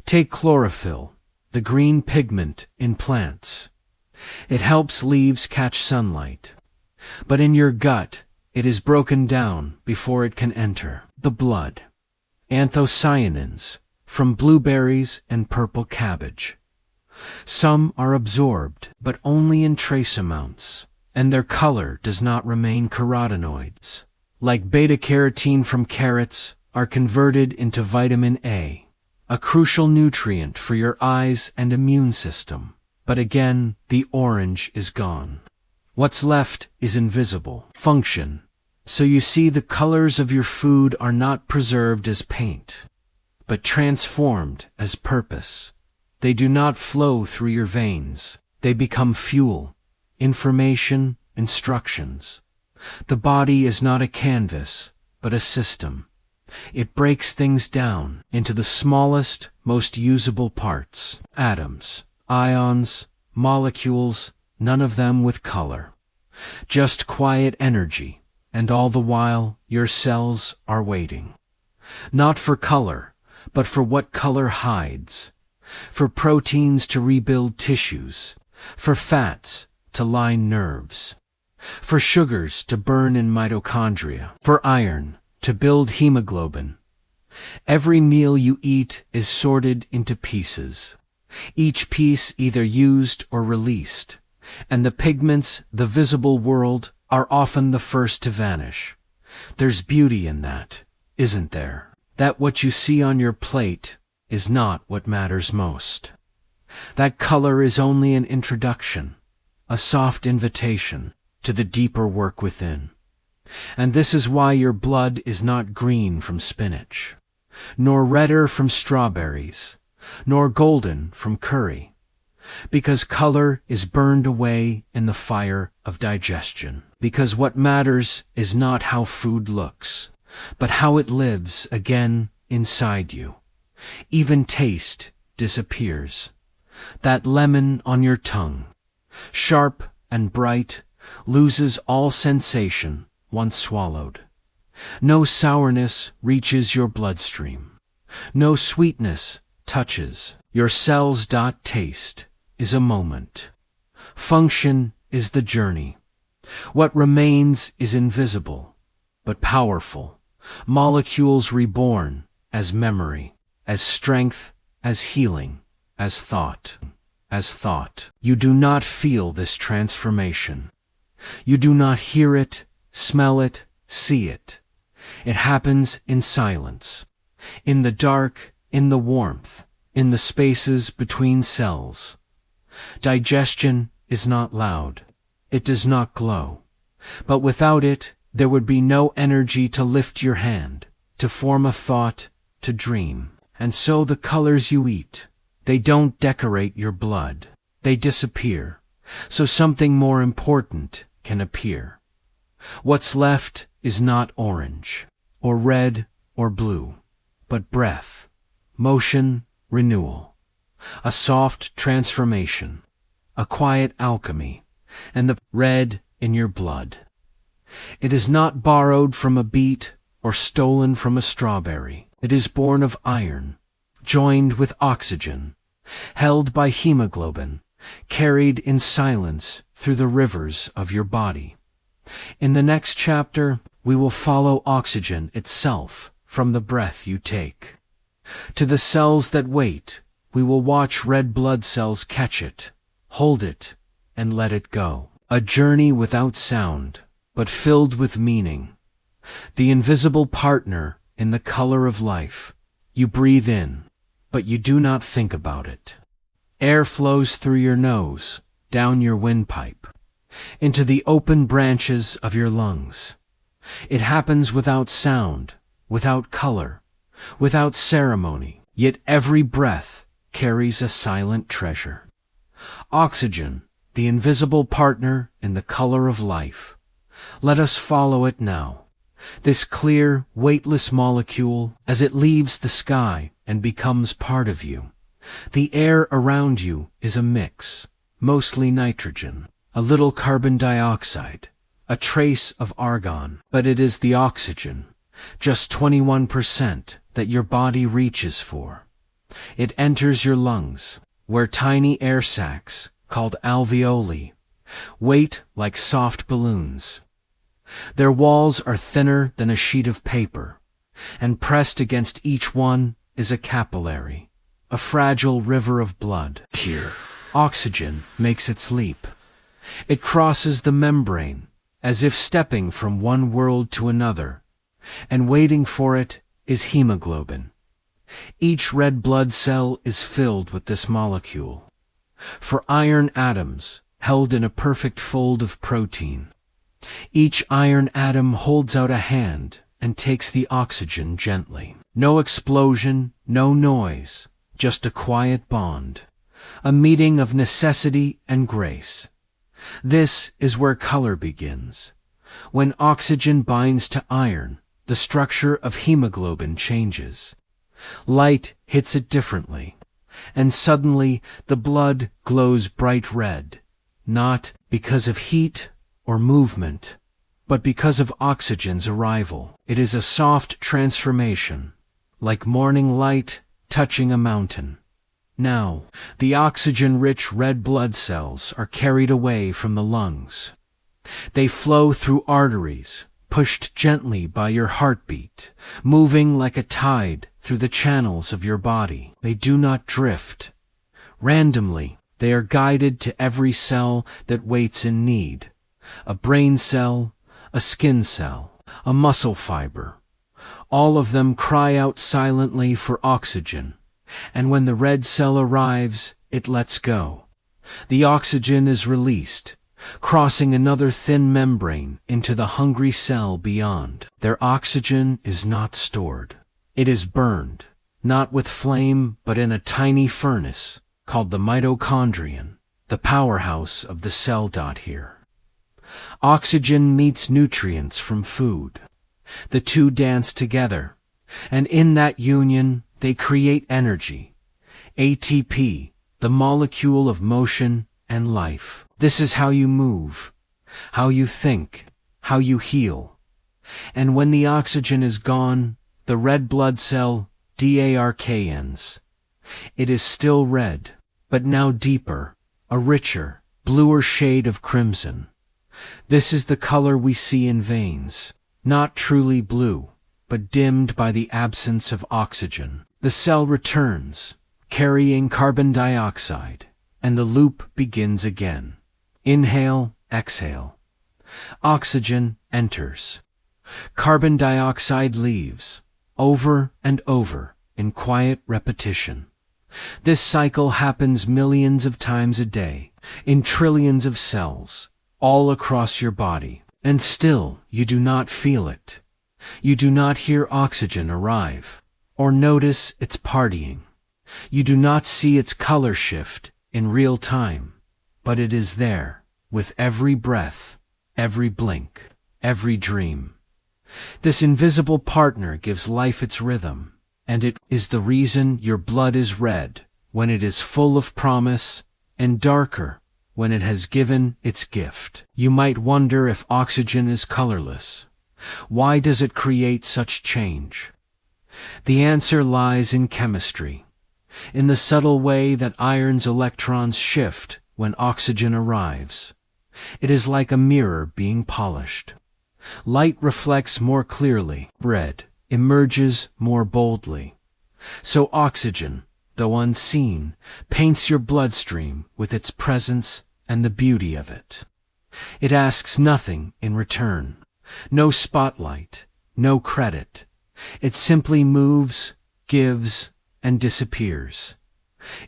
Take chlorophyll, the green pigment in plants. It helps leaves catch sunlight. But in your gut, it is broken down before it can enter the blood. Anthocyanins, from blueberries and purple cabbage. Some are absorbed, but only in trace amounts, and their color does not remain. Carotenoids, like beta-carotene from carrots, are converted into vitamin A, a crucial nutrient for your eyes and immune system. But again, the orange is gone. What's left is invisible function. So you see, the colors of your food are not preserved as paint, but transformed as purpose. They do not flow through your veins. They become fuel, information, instructions. The body is not a canvas, but a system. It breaks things down into the smallest, most usable parts. Atoms, ions, molecules, none of them with color. Just quiet energy, and all the while your cells are waiting. Not for color, but for what color hides. For proteins to rebuild tissues, for fats to line nerves, for sugars to burn in mitochondria, for iron to build hemoglobin. Every meal you eat is sorted into pieces, each piece either used or released, and the pigments, the visible world, are often the first to vanish. There's beauty in that, isn't there? That what you see on your plate is not what matters most. That color is only an introduction, a soft invitation to the deeper work within. And this is why your blood is not green from spinach, nor redder from strawberries, nor golden from curry. Because color is burned away in the fire of digestion. Because what matters is not how food looks, but how it lives again inside you. Even taste disappears. That lemon on your tongue, sharp and bright, loses all sensation once swallowed. No sourness reaches your bloodstream. No sweetness touches your cells. Taste is a moment. Function is the journey. What remains is invisible, but powerful. Molecules reborn as memory, as strength, as healing, as thought. You do not feel this transformation. You do not hear it, smell it, see it. It happens in silence, in the dark, in the warmth, in the spaces between cells. Digestion is not loud. It does not glow. But without it, there would be no energy to lift your hand, to form a thought, to dream. And so the colors you eat, they don't decorate your blood. They disappear, so something more important can appear. What's left is not orange, or red, or blue, but breath, motion, renewal, a soft transformation, a quiet alchemy, and the red in your blood. It is not borrowed from a beet or stolen from a strawberry. It is born of iron, joined with oxygen, held by hemoglobin, carried in silence through the rivers of your body. In the next chapter, we will follow oxygen itself from the breath you take. To the cells that wait, we will watch red blood cells catch it, hold it, and let it go. A journey without sound, but filled with meaning. The invisible partner in the color of life. You breathe in, but you do not think about it. Air flows through your nose, down your windpipe, into the open branches of your lungs. It happens without sound, without color, without ceremony, yet every breath carries a silent treasure. Oxygen, the invisible partner in the color of life. Let us follow it now. This clear, weightless molecule, as it leaves the sky and becomes part of you. The air around you is a mix, mostly nitrogen, a little carbon dioxide, a trace of argon, but it is the oxygen, just 21%, that your body reaches for. It enters your lungs, where tiny air sacs, called alveoli, wait like soft balloons. Their walls are thinner than a sheet of paper, and pressed against each one is a capillary, a fragile river of blood. Here, oxygen makes its leap. It crosses the membrane, as if stepping from one world to another, and waiting for it is hemoglobin. Each red blood cell is filled with this molecule. For iron atoms, held in a perfect fold of protein. Each iron atom holds out a hand and takes the oxygen gently. No explosion, no noise, just a quiet bond, a meeting of necessity and grace. This is where color begins. When oxygen binds to iron, the structure of hemoglobin changes. Light hits it differently, and suddenly the blood glows bright red, not because of heat or movement, but because of oxygen's arrival. It is a soft transformation, like morning light touching a mountain. Now, the oxygen-rich red blood cells are carried away from the lungs. They flow through arteries, pushed gently by your heartbeat, moving like a tide through the channels of your body. They do not drift. Randomly, they are guided to every cell that waits in need. A brain cell, a skin cell, a muscle fiber. All of them cry out silently for oxygen, and when the red cell arrives, it lets go. The oxygen is released, crossing another thin membrane into the hungry cell beyond. Their oxygen is not stored. It is burned, not with flame, but in a tiny furnace called the mitochondrion, the powerhouse of the cell. Here, oxygen meets nutrients from food. The two dance together, and in that union they create energy, ATP, the molecule of motion and life. This is how you move, how you think, how you heal. And when the oxygen is gone, the red blood cell, DARK, ends. It is still red, but now deeper, a richer, bluer shade of crimson. This is the color we see in veins, not truly blue, but dimmed by the absence of oxygen. The cell returns, carrying carbon dioxide, and the loop begins again. Inhale, exhale. Oxygen enters. Carbon dioxide leaves, over and over, in quiet repetition. This cycle happens millions of times a day, in trillions of cells, all across your body, and still you do not feel it. You do not hear oxygen arrive, or notice its partying. You do not see its color shift in real time, but it is there, with every breath, every blink, every dream. This invisible partner gives life its rhythm, and it is the reason your blood is red when it is full of promise, and darker when it has given its gift. You might wonder if oxygen is colorless. Why does it create such change? The answer lies in chemistry, in the subtle way that iron's electrons shift when oxygen arrives. It is like a mirror being polished. Light reflects more clearly, red emerges more boldly. So oxygen, though unseen, paints your bloodstream with its presence and the beauty of it. It asks nothing in return, no spotlight, no credit. It simply moves, gives, and disappears.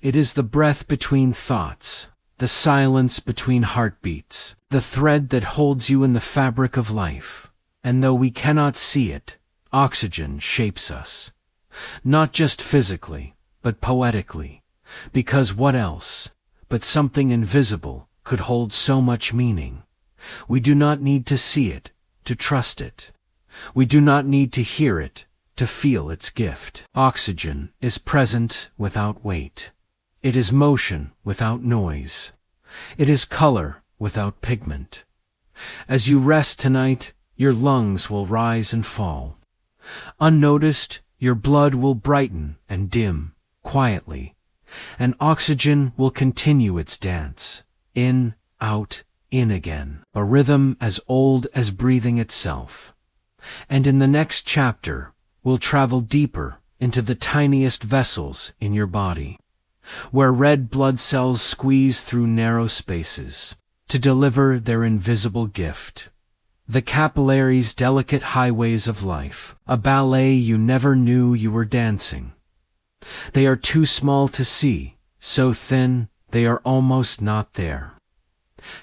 It is the breath between thoughts, the silence between heartbeats, the thread that holds you in the fabric of life. And though we cannot see it, oxygen shapes us. Not just physically, but poetically. Because what else, but something invisible, could hold so much meaning? We do not need to see it, to trust it. We do not need to hear it, to feel its gift. Oxygen is present without weight. It is motion without noise. It is color without pigment. As you rest tonight, your lungs will rise and fall. Unnoticed, your blood will brighten and dim, quietly, and oxygen will continue its dance, in, out, in again, a rhythm as old as breathing itself. And in the next chapter, we'll travel deeper into the tiniest vessels in your body, where red blood cells squeeze through narrow spaces to deliver their invisible gift. The capillaries' delicate highways of life, a ballet you never knew you were dancing. They are too small to see, so thin they are almost not there.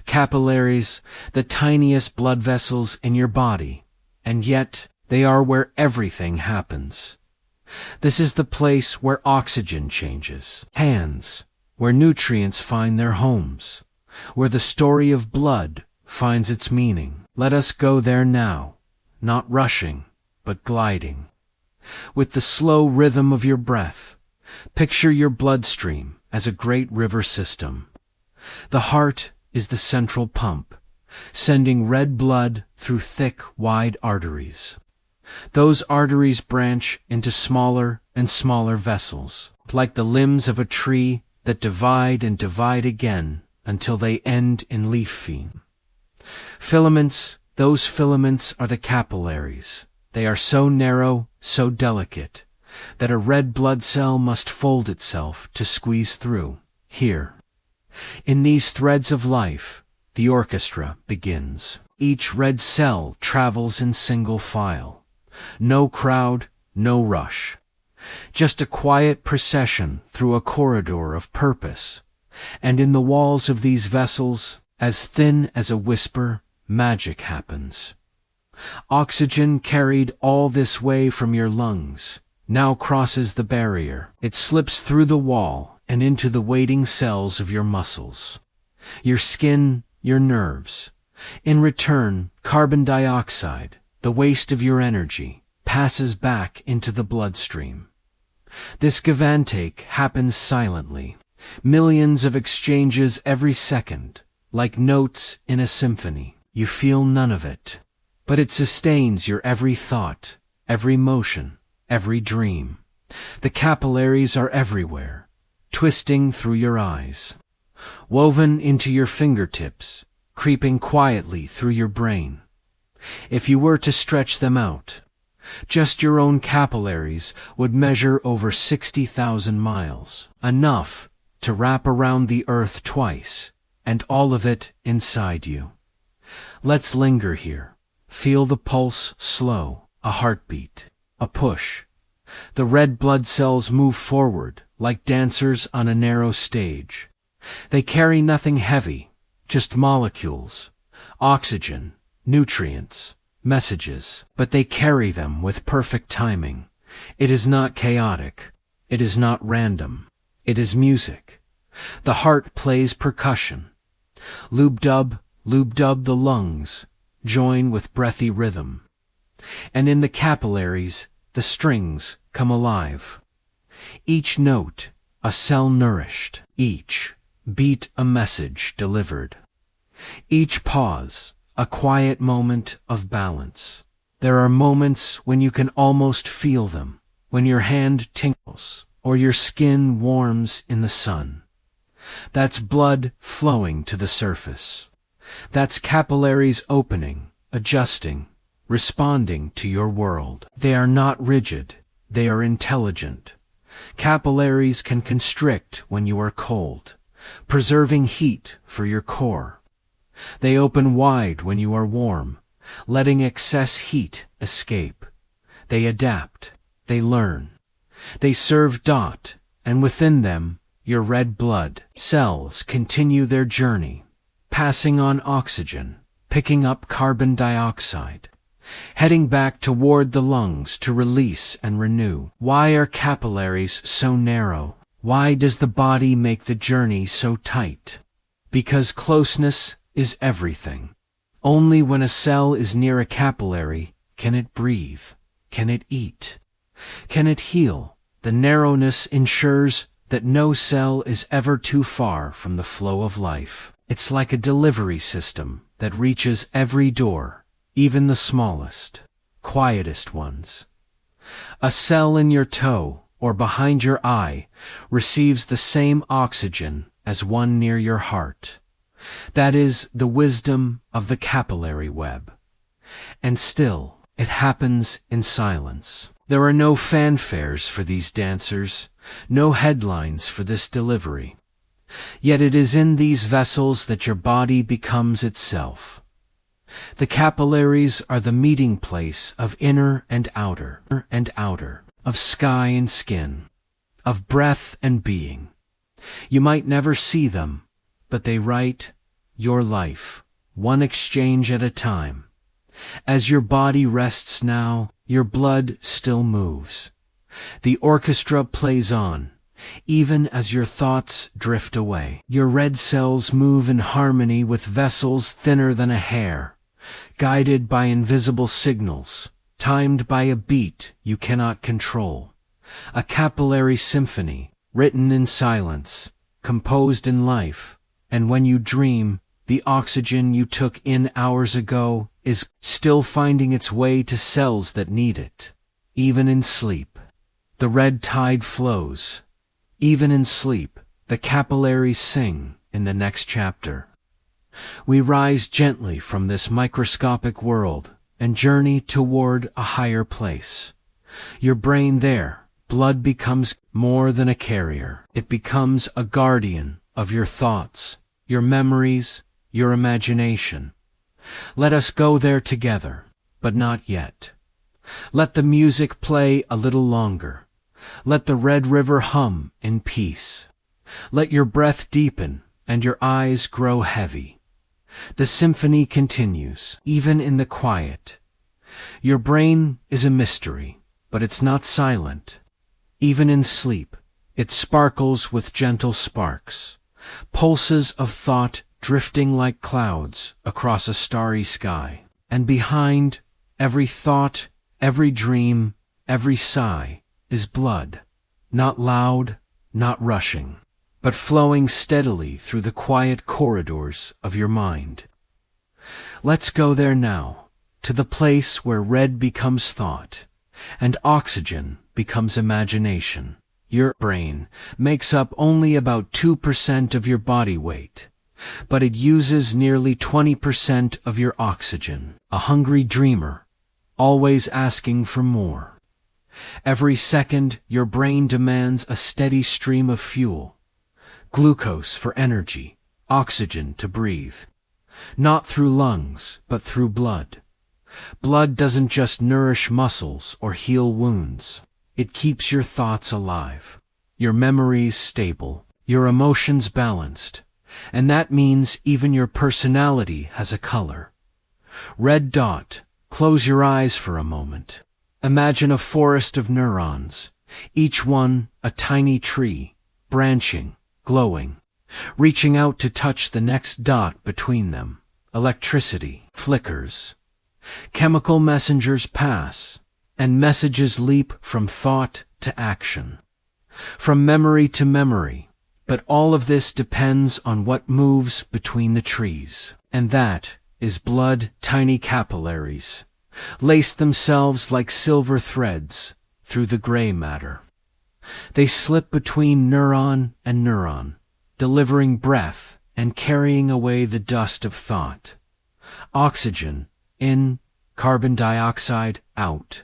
Capillaries, the tiniest blood vessels in your body, and yet they are where everything happens. This is the place where oxygen changes hands, where nutrients find their homes, where the story of blood finds its meaning. Let us go there now, not rushing, but gliding. With the slow rhythm of your breath, picture your bloodstream as a great river system. The heart is the central pump, sending red blood through thick, wide arteries. Those arteries branch into smaller and smaller vessels, like the limbs of a tree that divide and divide again until they end in leaf vein. Filaments, those filaments are the capillaries. They are so narrow, so delicate, that a red blood cell must fold itself to squeeze through. Here, in these threads of life, the orchestra begins. Each red cell travels in single file. No crowd, no rush. Just a quiet procession through a corridor of purpose. And in the walls of these vessels, as thin as a whisper, magic happens. Oxygen carried all this way from your lungs now crosses the barrier. It slips through the wall and into the waiting cells of your muscles, your skin, your nerves. In return, carbon dioxide, the waste of your energy, passes back into the bloodstream. This give and take happens silently, millions of exchanges every second, like notes in a symphony. You feel none of it, but it sustains your every thought, every motion, every dream. The capillaries are everywhere, twisting through your eyes, woven into your fingertips, creeping quietly through your brain. If you were to stretch them out, just your own capillaries would measure over 60,000 miles, enough to wrap around the earth twice, and all of it inside you. Let's linger here. Feel the pulse slow, a heartbeat, a push. The red blood cells move forward like dancers on a narrow stage. They carry nothing heavy, just molecules, oxygen, nutrients, messages, but they carry them with perfect timing. It is not chaotic. It is not random. It is music. The heart plays percussion. Lube-dub, the lungs join with breathy rhythm. And in the capillaries, the strings come alive. Each note, a cell nourished. Each beat, a message delivered. Each pause, a quiet moment of balance. There are moments when you can almost feel them, when your hand tingles or your skin warms in the sun. That's blood flowing to the surface. That's capillaries opening, adjusting, responding to your world. They are not rigid, they are intelligent. Capillaries can constrict when you are cold, preserving heat for your core. They open wide when you are warm, letting excess heat escape. They adapt, they learn. They serve dot, and within them, your red blood cells continue their journey, passing on oxygen, picking up carbon dioxide, heading back toward the lungs to release and renew. Why are capillaries so narrow? Why does the body make the journey so tight? Because closeness is everything. Only when a cell is near a capillary can it breathe, can it eat, can it heal. The narrowness ensures that no cell is ever too far from the flow of life. It's like a delivery system that reaches every door, even the smallest, quietest ones. A cell in your toe or behind your eye receives the same oxygen as one near your heart. That is the wisdom of the capillary web. And still, it happens in silence. There are no fanfares for these dancers, no headlines for this delivery. Yet it is in these vessels that your body becomes itself. The capillaries are the meeting place of inner and outer, of sky and skin, of breath and being. You might never see them, but they write your life, one exchange at a time. As your body rests now, your blood still moves. The orchestra plays on, even as your thoughts drift away. Your red cells move in harmony with vessels thinner than a hair, guided by invisible signals, timed by a beat you cannot control. A capillary symphony, written in silence, composed in life, and when you dream, the oxygen you took in hours ago is still finding its way to cells that need it. Even in sleep, the red tide flows. Even in sleep, the capillaries sing in the next chapter. We rise gently from this microscopic world and journey toward a higher place. Your brain there, blood becomes more than a carrier. It becomes a guardian of your thoughts, your memories, your imagination. Let us go there together, but not yet. Let the music play a little longer. Let the red river hum in peace. Let your breath deepen and your eyes grow heavy. The symphony continues, even in the quiet. Your brain is a mystery, but it's not silent. Even in sleep, It sparkles with gentle sparks, pulses of thought drifting like clouds across a starry sky. And behind every thought, every dream, every sigh is blood, not loud, not rushing, but flowing steadily through the quiet corridors of your mind. Let's go there now, to the place where red becomes thought, and oxygen becomes imagination. Your brain makes up only about 2% of your body weight, but it uses nearly 20% of your oxygen. A hungry dreamer, always asking for more. Every second, your brain demands a steady stream of fuel, glucose for energy, oxygen to breathe. Not through lungs, but through blood. Blood doesn't just nourish muscles or heal wounds. It keeps your thoughts alive, your memories stable, your emotions balanced, and that means even your personality has a color. Red dot, close your eyes for a moment. Imagine a forest of neurons, each one a tiny tree, branching, glowing, reaching out to touch the next dot between them. Electricity flickers. Chemical messengers pass, and messages leap from thought to action, from memory to memory. But all of this depends on what moves between the trees, and that is blood. Tiny capillaries lace themselves like silver threads through the gray matter. They slip between neuron and neuron, delivering breath and carrying away the dust of thought. Oxygen in, carbon dioxide out,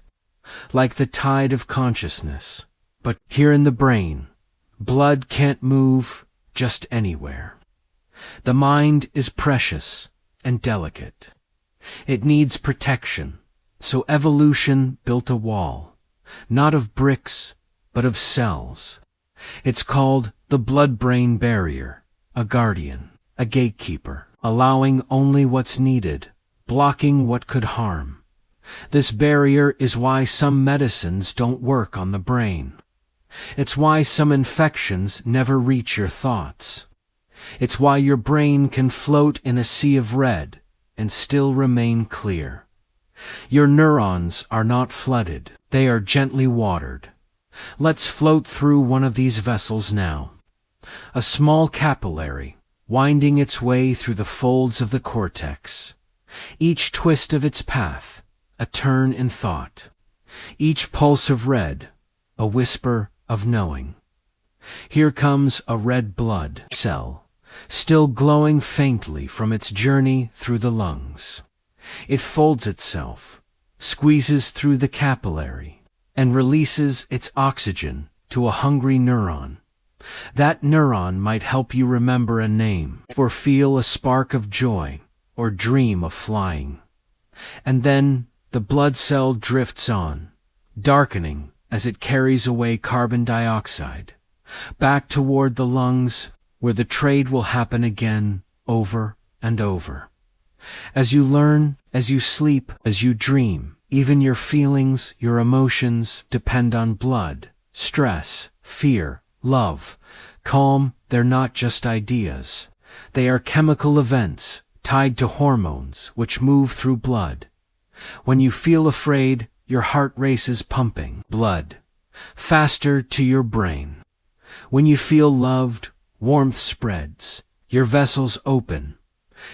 like the tide of consciousness. But here in the brain, blood can't move just anywhere. The mind is precious and delicate. It needs protection, so evolution built a wall, not of bricks, but of cells. It's called the blood-brain barrier, a guardian, a gatekeeper, allowing only what's needed, blocking what could harm. This barrier is why some medicines don't work on the brain. It's why some infections never reach your thoughts. It's why your brain can float in a sea of red and still remain clear. Your neurons are not flooded, they are gently watered. Let's float through one of these vessels now. A small capillary, winding its way through the folds of the cortex. Each twist of its path, a turn in thought. Each pulse of red, a whisper of knowing. Here comes a red blood cell, still glowing faintly from its journey through the lungs. It folds itself, squeezes through the capillary, and releases its oxygen to a hungry neuron. That neuron might help you remember a name, or feel a spark of joy, or dream of flying. And then the blood cell drifts on, darkening as it carries away carbon dioxide, back toward the lungs, where the trade will happen again, over and over. As you learn, as you sleep, as you dream, even your feelings, your emotions depend on blood. Stress, fear, love, calm, they're not just ideas. They are chemical events tied to hormones which move through blood. When you feel afraid, your heart races pumping blood faster to your brain. When you feel loved, warmth spreads, your vessels open.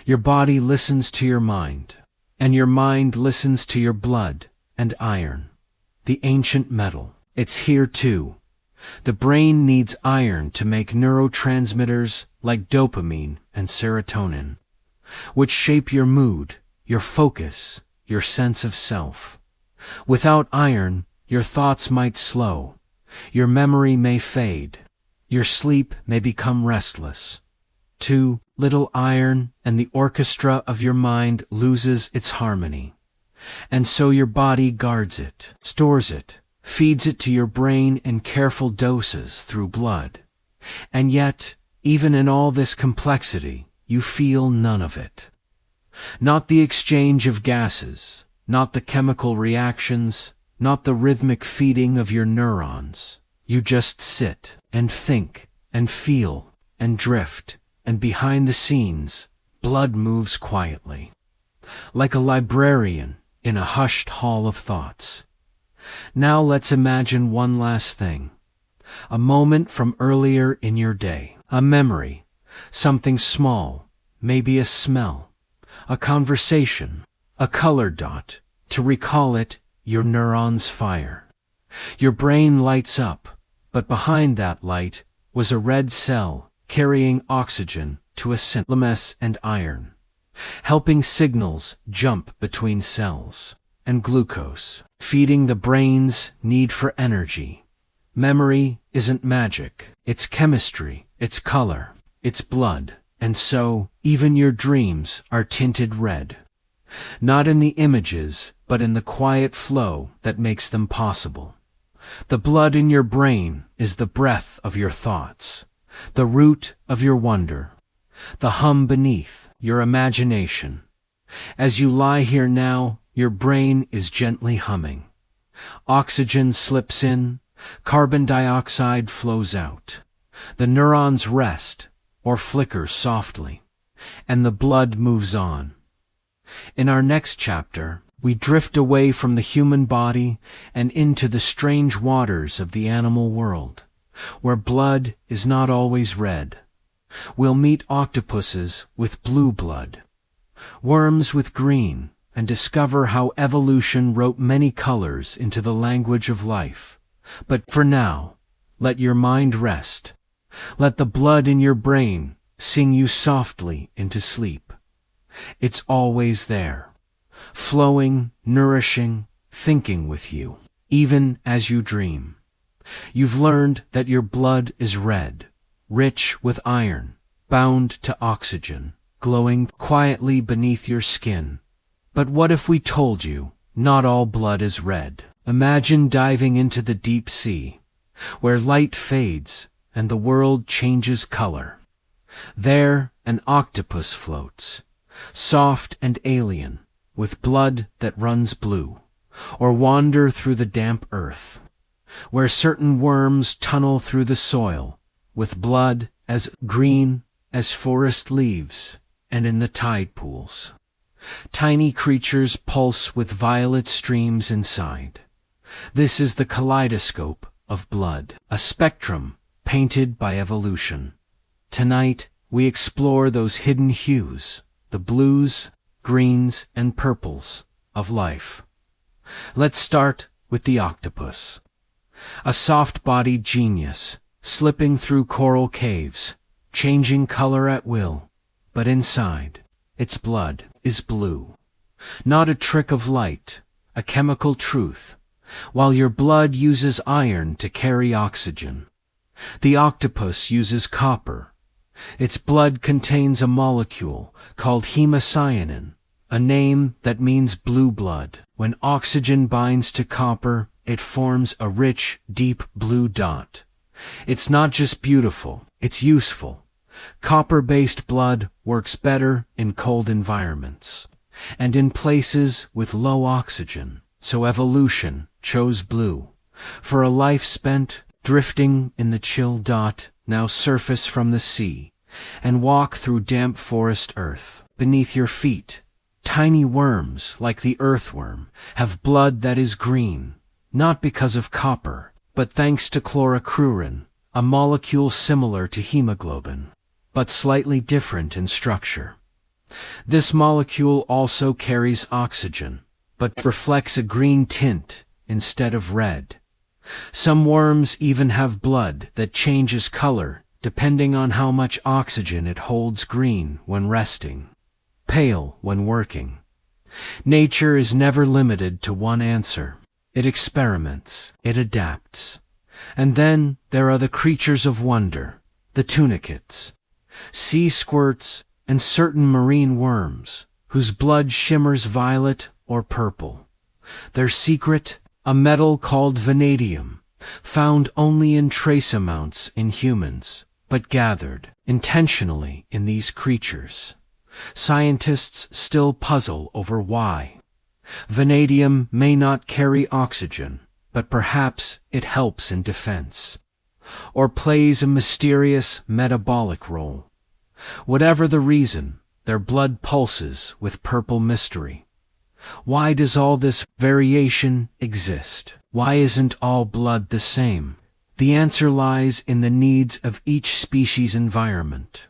Your body listens to your mind, and your mind listens to your blood and iron. The ancient metal, it's here too. The brain needs iron to make neurotransmitters like dopamine and serotonin, which shape your mood, your focus, your sense of self. Without iron, your thoughts might slow, your memory may fade, your sleep may become restless. Too little iron, and the orchestra of your mind loses its harmony. And so your body guards it, stores it, feeds it to your brain in careful doses through blood. And yet, even in all this complexity, you feel none of it. Not the exchange of gases, not the chemical reactions, not the rhythmic feeding of your neurons. You just sit and think and feel and drift, and behind the scenes, blood moves quietly, like a librarian in a hushed hall of thoughts. Now let's imagine one last thing. A moment from earlier in your day, a memory, something small, maybe a smell, a conversation, a color dot. To recall it, your neurons fire. Your brain lights up, but behind that light was a red cell carrying oxygen to a synapse and iron, helping signals jump between cells, and glucose, feeding the brain's need for energy. Memory isn't magic, it's chemistry, it's color, it's blood, and so, even your dreams are tinted red. Not in the images, but in the quiet flow that makes them possible. The blood in your brain is the breath of your thoughts, the root of your wonder, the hum beneath your imagination. As you lie here now, your brain is gently humming. Oxygen slips in, carbon dioxide flows out. The neurons rest, or flicker softly, and the blood moves on. In our next chapter, we drift away from the human body and into the strange waters of the animal world, where blood is not always red. We'll meet octopuses with blue blood, worms with green, and discover how evolution wrote many colors into the language of life. But for now, let your mind rest. Let the blood in your brain sing you softly into sleep. It's always there, flowing, nourishing, thinking with you, even as you dream. You've learned that your blood is red, rich with iron, bound to oxygen, glowing quietly beneath your skin. But what if we told you not all blood is red? Imagine diving into the deep sea, where light fades and the world changes color. There an octopus floats, soft and alien, with blood that runs blue, or wander through the damp earth, where certain worms tunnel through the soil, with blood as green as forest leaves, and in the tide pools. Tiny creatures pulse with violet streams inside. This is the kaleidoscope of blood, a spectrum painted by evolution. Tonight, we explore those hidden hues, the blues, greens, and purples of life. Let's start with the octopus. A soft-bodied genius, slipping through coral caves, changing color at will, but inside, its blood is blue. Not a trick of light, a chemical truth. While your blood uses iron to carry oxygen, the octopus uses copper. Its blood contains a molecule called hemocyanin, a name that means blue blood. When oxygen binds to copper, it forms a rich, deep blue dot. It's not just beautiful, it's useful. Copper-based blood works better in cold environments and in places with low oxygen, so evolution chose blue. For a life spent drifting in the chill dot, now surface from the sea and walk through damp forest earth. Beneath your feet, tiny worms like the earthworm have blood that is green, not because of copper, but thanks to chlorocrurin, a molecule similar to hemoglobin, but slightly different in structure. This molecule also carries oxygen, but reflects a green tint instead of red. Some worms even have blood that changes color depending on how much oxygen it holds: green when resting, pale when working. Nature is never limited to one answer. It experiments, it adapts. And then there are the creatures of wonder, the tunicates, sea squirts, and certain marine worms, whose blood shimmers violet or purple. Their secret, a metal called vanadium, found only in trace amounts in humans, but gathered intentionally in these creatures. Scientists still puzzle over why. Vanadium may not carry oxygen, but perhaps it helps in defense. or plays a mysterious metabolic role. Whatever the reason, their blood pulses with purple mystery. Why does all this variation exist? Why isn't all blood the same? The answer lies in the needs of each species' environment.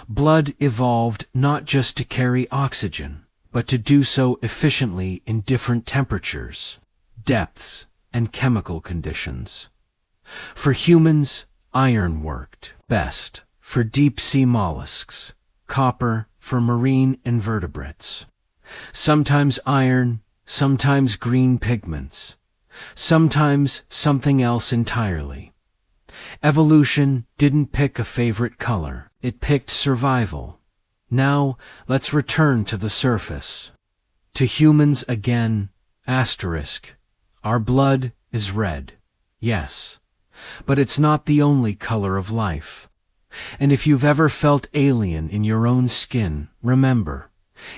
Blood evolved not just to carry oxygen, but to do so efficiently in different temperatures, depths, and chemical conditions. For humans, iron worked best for deep-sea mollusks, copper for marine invertebrates. Sometimes iron, sometimes green pigments, sometimes something else entirely. Evolution didn't pick a favorite color, it picked survival. Now, let's return to the surface. To humans again, asterisk. Our blood is red, yes, but it's not the only color of life. And if you've ever felt alien in your own skin, remember,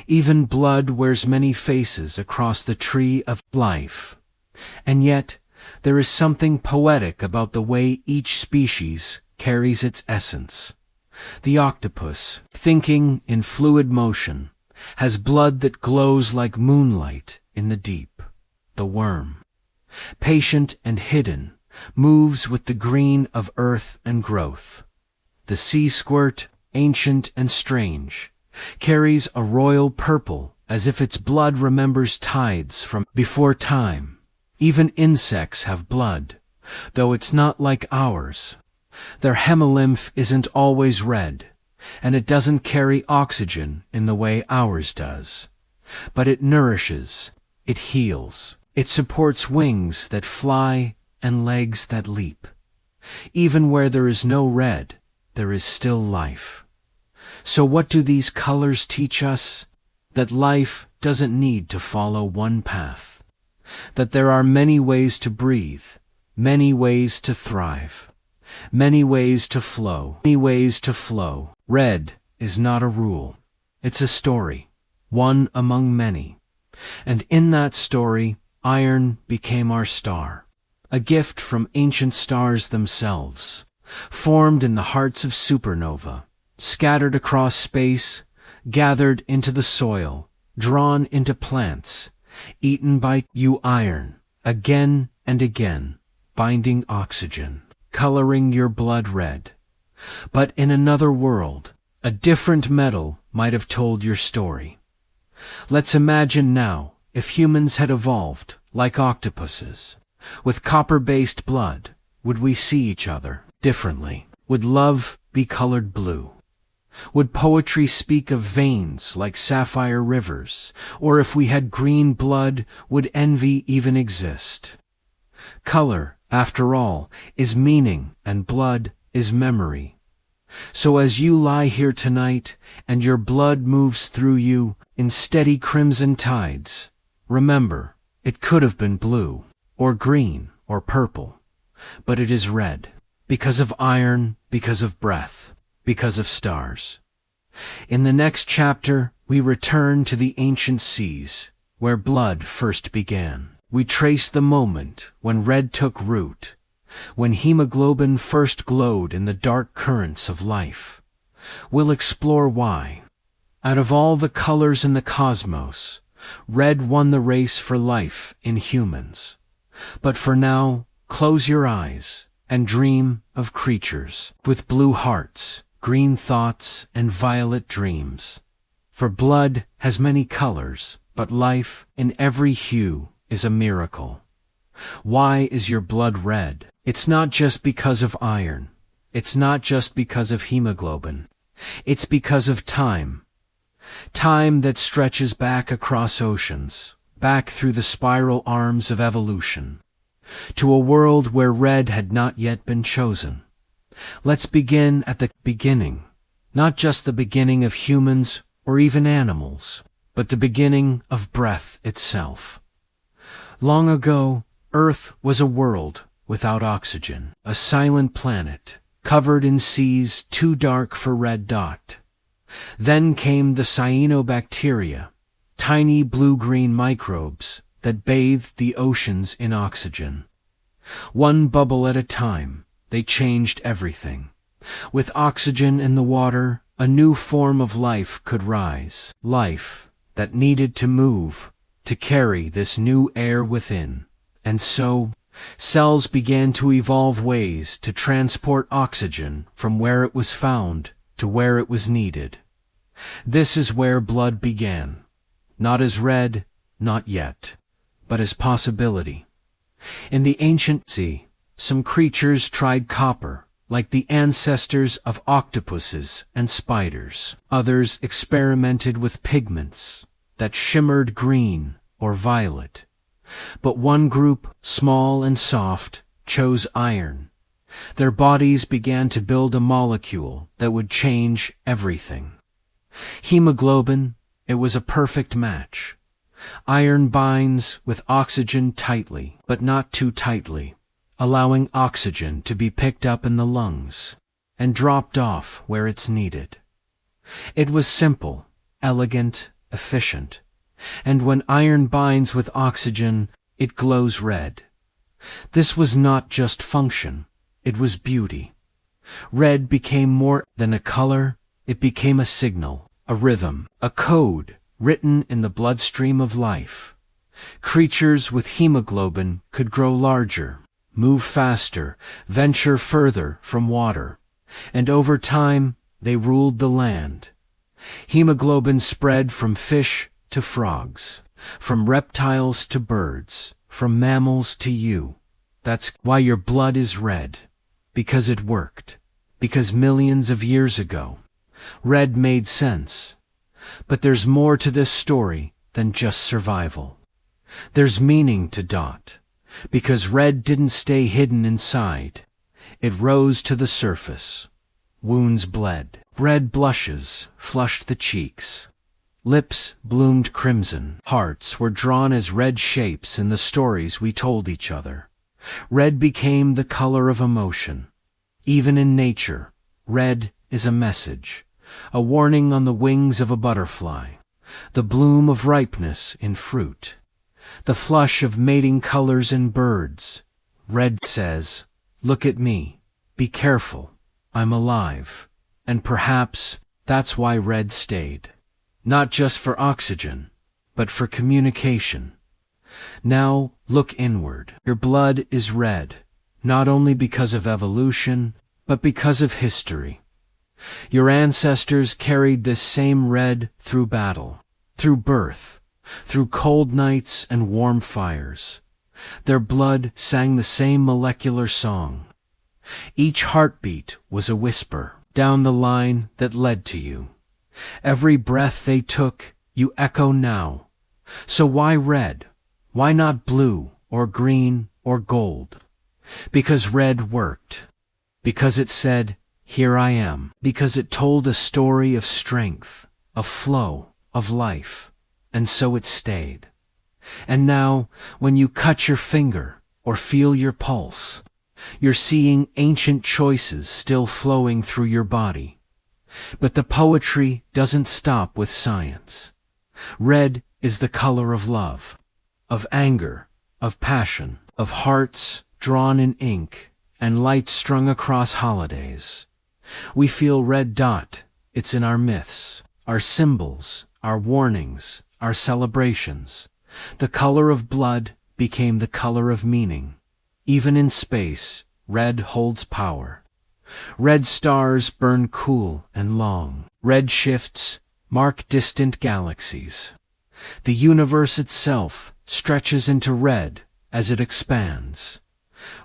even blood wears many faces across the tree of life. And yet, there is something poetic about the way each species carries its essence. The octopus, thinking in fluid motion, has blood that glows like moonlight in the deep. The worm, patient and hidden, moves with the green of earth and growth. The sea squirt, ancient and strange, carries a royal purple as if its blood remembers tides from before time. Even insects have blood, though it's not like ours. Their hemolymph isn't always red, and it doesn't carry oxygen in the way ours does. But it nourishes, it heals, it supports wings that fly and legs that leap. Even where there is no red, there is still life. So what do these colors teach us? That life doesn't need to follow one path. That there are many ways to breathe, many ways to thrive, many ways to flow, many ways to flow. Red is not a rule. It's a story, one among many. And in that story, iron became our star, a gift from ancient stars themselves, formed in the hearts of supernova, scattered across space, gathered into the soil, drawn into plants, eaten by you iron, again and again, binding oxygen, coloring your blood red. But in another world, a different metal might have told your story. Let's imagine now if humans had evolved like octopuses, with copper-based blood, would we see each other differently? Would love be colored blue? Would poetry speak of veins like sapphire rivers? Or if we had green blood, would envy even exist? Color, after all, is meaning, and blood is memory. So as you lie here tonight, and your blood moves through you in steady crimson tides, remember, it could have been blue, or green, or purple, but it is red, because of iron, because of breath, because of stars. In the next chapter, we return to the ancient seas, where blood first began. We trace the moment when red took root, when hemoglobin first glowed in the dark currents of life. We'll explore why. Out of all the colors in the cosmos, red won the race for life in humans. But for now, close your eyes and dream of creatures with blue hearts, green thoughts, and violet dreams. For blood has many colors, but life in every hue is a miracle. Why is your blood red? It's not just because of iron. It's not just because of hemoglobin. It's because of time. Time that stretches back across oceans, back through the spiral arms of evolution, to a world where red had not yet been chosen. Let's begin at the beginning, not just the beginning of humans or even animals, but the beginning of breath itself. Long ago, Earth was a world without oxygen, a silent planet, covered in seas too dark for red dot. Then came the cyanobacteria, tiny blue-green microbes that bathed the oceans in oxygen. One bubble at a time, they changed everything. With oxygen in the water, a new form of life could rise. Life that needed to move, to carry this new air within. And so, cells began to evolve ways to transport oxygen from where it was found to where it was needed. This is where blood began. Not as red, not yet, but as possibility. In the ancient sea, some creatures tried copper, like the ancestors of octopuses and spiders. Others experimented with pigments that shimmered green or violet. But one group, small and soft, chose iron. Their bodies began to build a molecule that would change everything. Hemoglobin, it was a perfect match. Iron binds with oxygen tightly, but not too tightly, allowing oxygen to be picked up in the lungs and dropped off where it's needed. It was simple, elegant, efficient, and when iron binds with oxygen, it glows red. This was not just function, it was beauty. Red became more than a color, it became a signal, a rhythm, a code written in the bloodstream of life. Creatures with hemoglobin could grow larger, move faster, venture further from water, and over time they ruled the land. Hemoglobin spread from fish to frogs, from reptiles to birds, from mammals to you. That's why your blood is red, because it worked, because millions of years ago, red made sense. But there's more to this story than just survival. There's meaning to Dot, because red didn't stay hidden inside. It rose to the surface. Wounds bled. Red blushes flushed the cheeks. Lips bloomed crimson. Hearts were drawn as red shapes in the stories we told each other. Red became the color of emotion. Even in nature, red is a message, a warning on the wings of a butterfly, the bloom of ripeness in fruit, the flush of mating colors in birds. Red says, "Look at me, be careful, I'm alive." And perhaps that's why red stayed. Not just for oxygen, but for communication. Now look inward. Your blood is red, not only because of evolution, but because of history. Your ancestors carried this same red through battle, through birth, through cold nights and warm fires. Their blood sang the same molecular song. Each heartbeat was a whisper down the line that led to you. Every breath they took, you echo now. So why red? Why not blue or green or gold? Because red worked. Because it said, "Here I am." Because it told a story of strength, of flow, of life. And so it stayed. And now, when you cut your finger or feel your pulse, you're seeing ancient choices still flowing through your body. But the poetry doesn't stop with science. Red is the color of love, of anger, of passion, of hearts drawn in ink and lights strung across holidays. We feel red dot. It's in our myths, our symbols, our warnings, our celebrations. The color of blood became the color of meaning. Even in space, red holds power. Red stars burn cool and long. Red shifts mark distant galaxies. The universe itself stretches into red as it expands.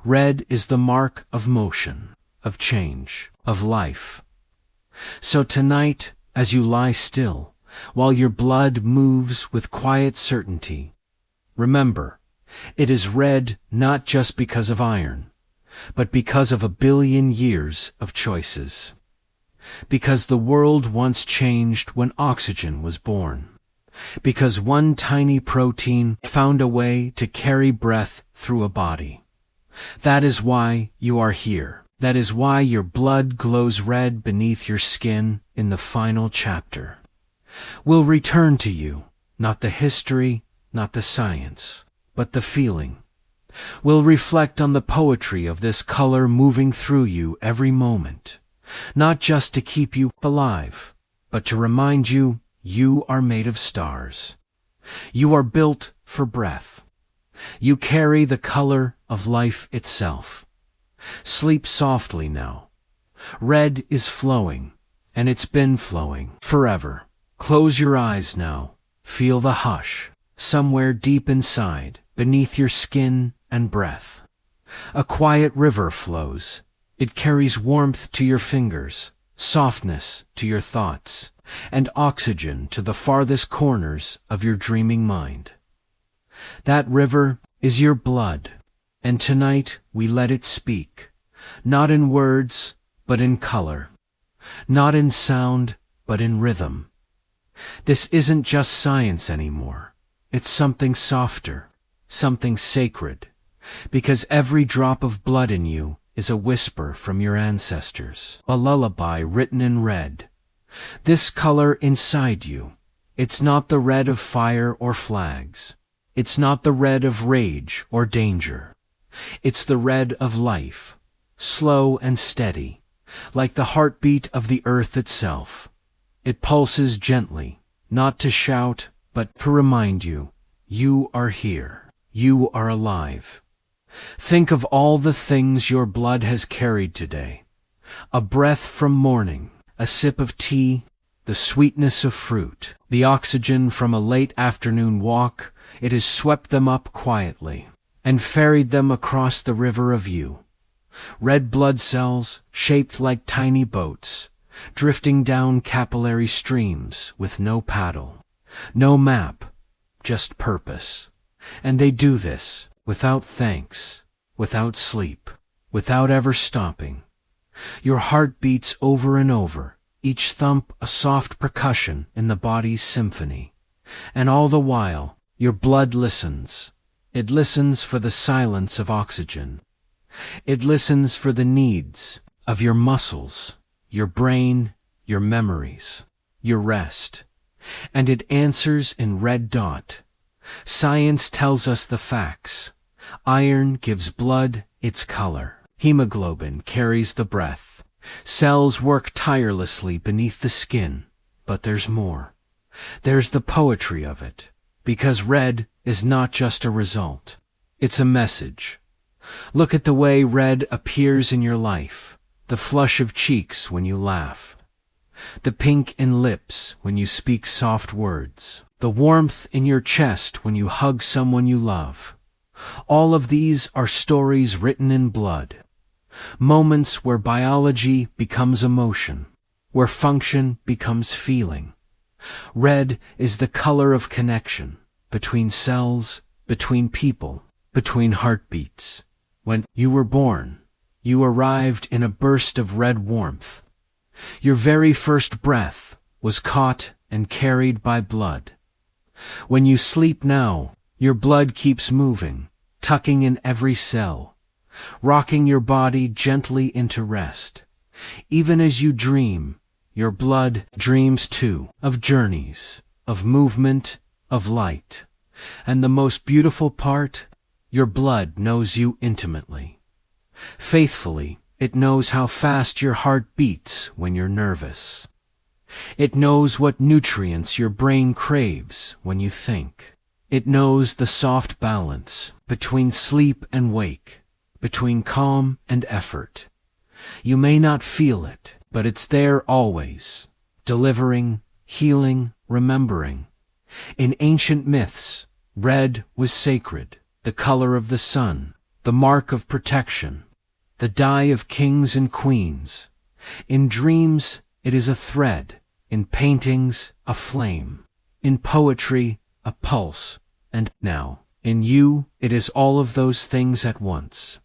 Red is the mark of motion, of change, of life. So tonight, as you lie still, while your blood moves with quiet certainty, remember, it is red not just because of iron, but because of 1 billion years of choices. Because the world once changed when oxygen was born. Because one tiny protein found a way to carry breath through a body. That is why you are here. That is why your blood glows red beneath your skin in the final chapter. We'll return to you, not the history, not the science, but the feeling. We'll reflect on the poetry of this color moving through you every moment, not just to keep you alive, but to remind you you are made of stars. You are built for breath. You carry the color of life itself. Sleep softly now. Red is flowing, and it's been flowing forever. Close your eyes now. Feel the hush, somewhere deep inside, beneath your skin and breath. A quiet river flows. It carries warmth to your fingers, softness to your thoughts, and oxygen to the farthest corners of your dreaming mind. That river is your blood, and tonight we let it speak, not in words, but in color, not in sound, but in rhythm. This isn't just science anymore. It's something softer, something sacred, because every drop of blood in you is a whisper from your ancestors, a lullaby written in red. This color inside you, it's not the red of fire or flags. It's not the red of rage or danger. It's the red of life, slow and steady, like the heartbeat of the earth itself. It pulses gently, not to shout, but to remind you, you are here. You are alive. Think of all the things your blood has carried today. A breath from morning, a sip of tea, the sweetness of fruit, the oxygen from a late afternoon walk. It has swept them up quietly and ferried them across the river of you. Red blood cells, shaped like tiny boats, drifting down capillary streams with no paddle, no map, just purpose. And they do this without thanks, without sleep, without ever stopping. Your heart beats over and over, each thump a soft percussion in the body's symphony. And all the while, your blood listens. It listens for the silence of oxygen. It listens for the needs of your muscles, your brain, your memories, your rest. And it answers in red dot. Science tells us the facts. Iron gives blood its color. Hemoglobin carries the breath. Cells work tirelessly beneath the skin. But there's more. There's the poetry of it. Because red is not just a result. It's a message. Look at the way red appears in your life. The flush of cheeks when you laugh. The pink in lips when you speak soft words. The warmth in your chest when you hug someone you love. All of these are stories written in blood. Moments where biology becomes emotion, where function becomes feeling. Red is the color of connection, between cells, between people, between heartbeats. When you were born, you arrived in a burst of red warmth. Your very first breath was caught and carried by blood. When you sleep now, your blood keeps moving, tucking in every cell, rocking your body gently into rest. Even as you dream, your blood dreams too, of journeys, of movement, of light. And the most beautiful part, your blood knows you intimately. Faithfully, it knows how fast your heart beats when you're nervous. It knows what nutrients your brain craves when you think. It knows the soft balance between sleep and wake, between calm and effort. You may not feel it, but it's there always, delivering, healing, remembering. In ancient myths, red was sacred, the color of the sun, the mark of protection, the dye of kings and queens. In dreams, it is a thread, in paintings, a flame, in poetry, a pulse, and now, in you, it is all of those things at once.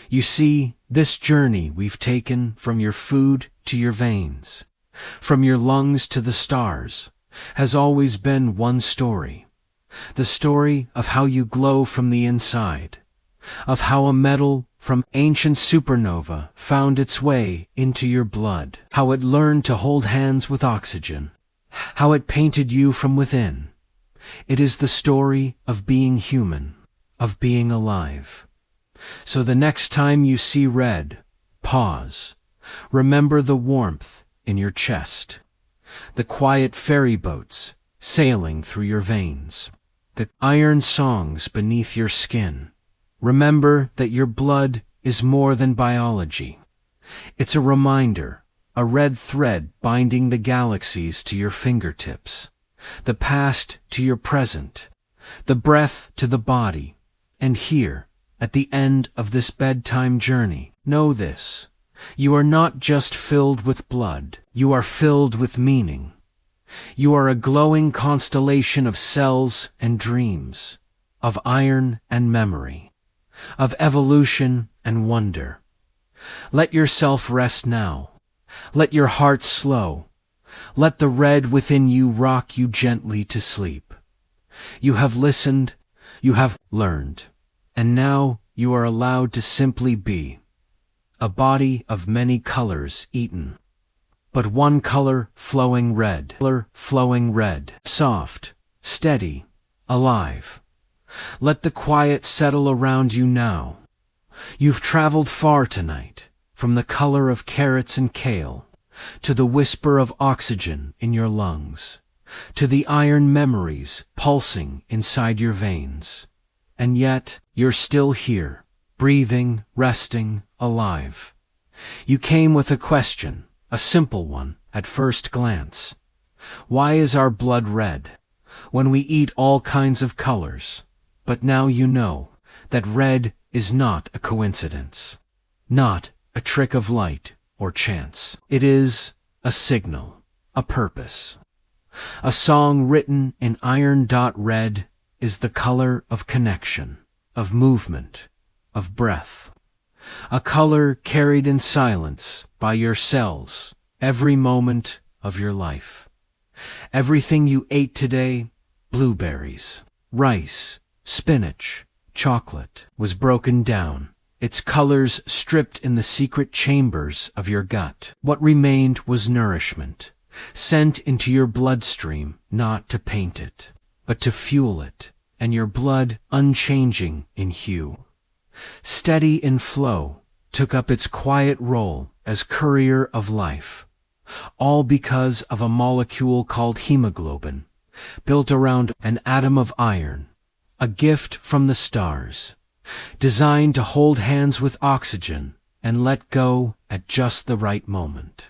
You see, this journey we've taken from your food to your veins, from your lungs to the stars, has always been one story. The story of how you glow from the inside, of how a metal from ancient supernova found its way into your blood, how it learned to hold hands with oxygen, how it painted you from within. It is the story of being human, of being alive. So the next time you see red, pause. Remember the warmth in your chest, the quiet ferry boats sailing through your veins, the iron songs beneath your skin. Remember that your blood is more than biology. It's a reminder, a red thread binding the galaxies to your fingertips, the past to your present, the breath to the body. And here, at the end of this bedtime journey, know this: you are not just filled with blood, you are filled with meaning. You are a glowing constellation of cells and dreams, of iron and memory, of evolution and wonder. Let yourself rest now. Let your heart slow. Let the red within you rock you gently to sleep. You have listened, you have learned, and now you are allowed to simply be. A body of many colors eaten, but one color flowing red. Soft, steady, alive. Let the quiet settle around you now. You've traveled far tonight, from the color of carrots and kale, to the whisper of oxygen in your lungs, to the iron memories pulsing inside your veins. And yet, you're still here, breathing, resting, alive. You came with a question, a simple one at first glance. Why is our blood red when we eat all kinds of colors? But now you know that red is not a coincidence, not a trick of light or chance. It is a signal, a purpose. A song written in iron. Red is the color of connection, of movement, of breath. A color carried in silence by your cells every moment of your life. Everything you ate today, blueberries, rice, spinach, chocolate, was broken down, its colors stripped in the secret chambers of your gut. What remained was nourishment, sent into your bloodstream not to paint it, but to fuel it, and your blood, unchanging in hue, steady in flow, took up its quiet role as courier of life, all because of a molecule called hemoglobin, built around an atom of iron, a gift from the stars, designed to hold hands with oxygen and let go at just the right moment.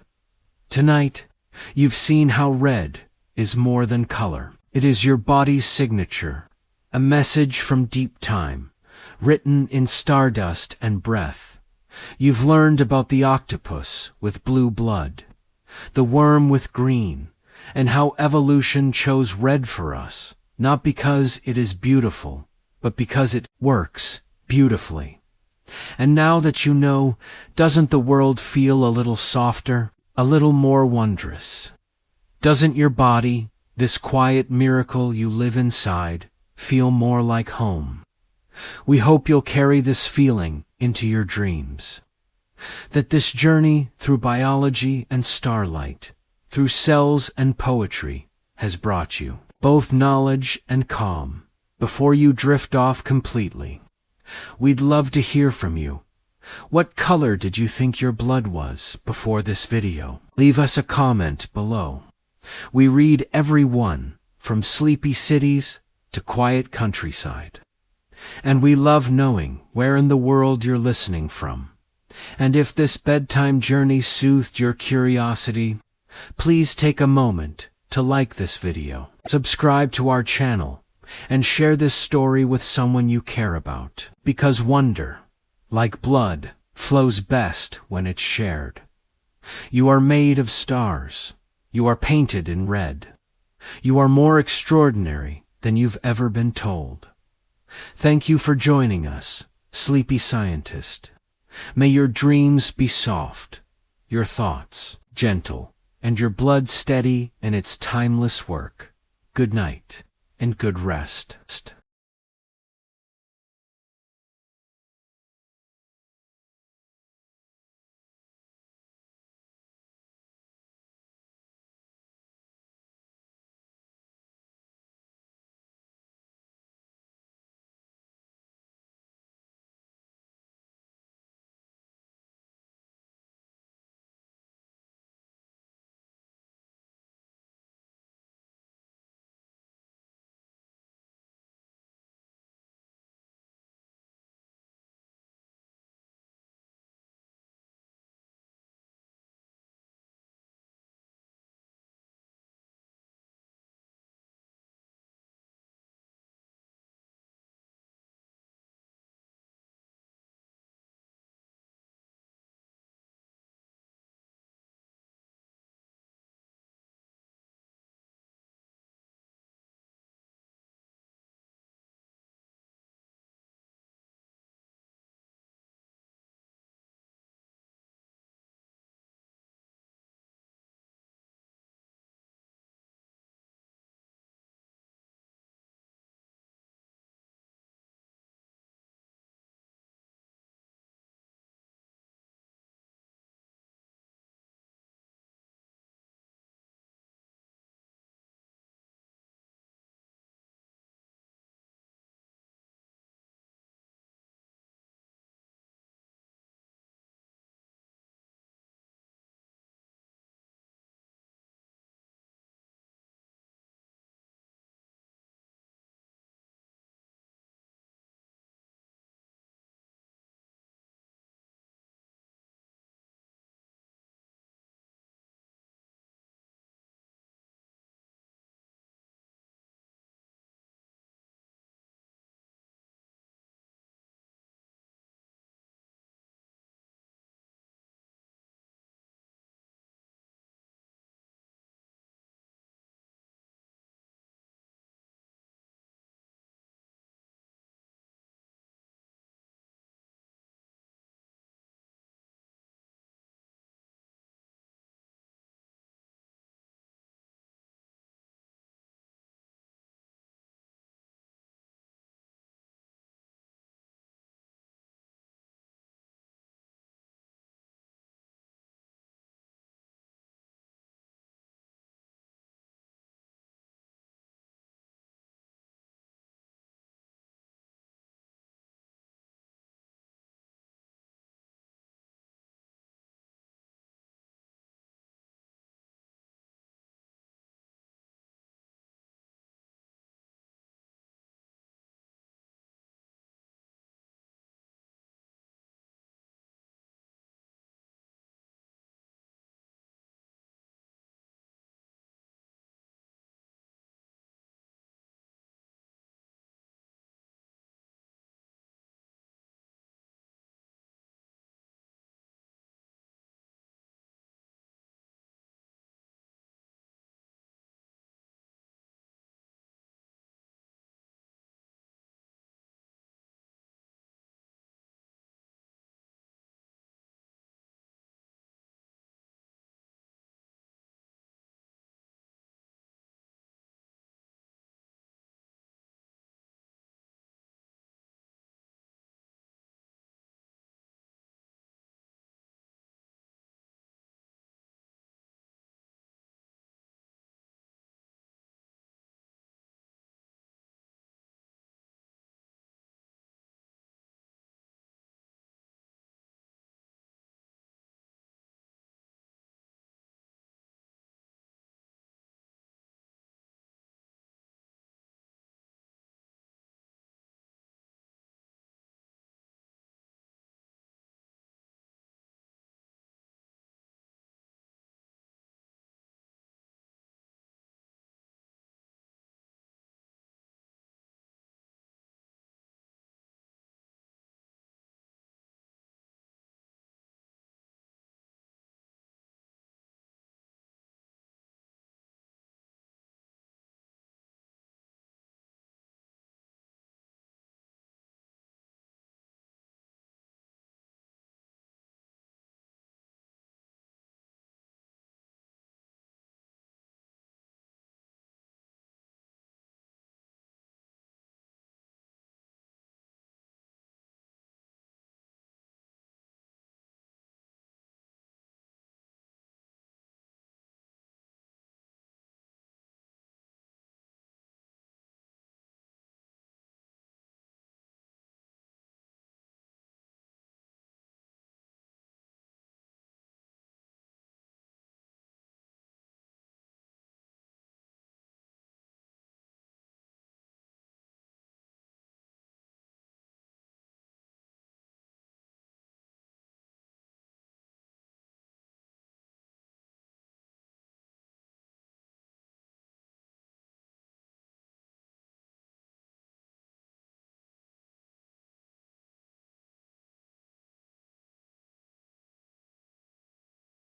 Tonight, you've seen how red is more than color. It is your body's signature, a message from deep time, written in stardust and breath. You've learned about the octopus with blue blood, the worm with green, and how evolution chose red for us, not because it is beautiful, but because it works beautifully. And now that you know, doesn't the world feel a little softer, a little more wondrous? Doesn't your body, this quiet miracle you live inside, feel more like home? We hope you'll carry this feeling into your dreams. That this journey through biology and starlight, through cells and poetry, has brought you both knowledge and calm before you drift off completely. We'd love to hear from you. What color did you think your blood was before this video? Leave us a comment below. We read every one, from sleepy cities to quiet countryside. And we love knowing where in the world you're listening from. And if this bedtime journey soothed your curiosity, please take a moment to like this video, subscribe to our channel, and share this story with someone you care about. Because wonder, like blood, flows best when it's shared. You are made of stars. You are painted in red. You are more extraordinary than you've ever been told. Thank you for joining us, sleepy scientist. May your dreams be soft, your thoughts gentle, and your blood steady in its timeless work. Good night and good rest.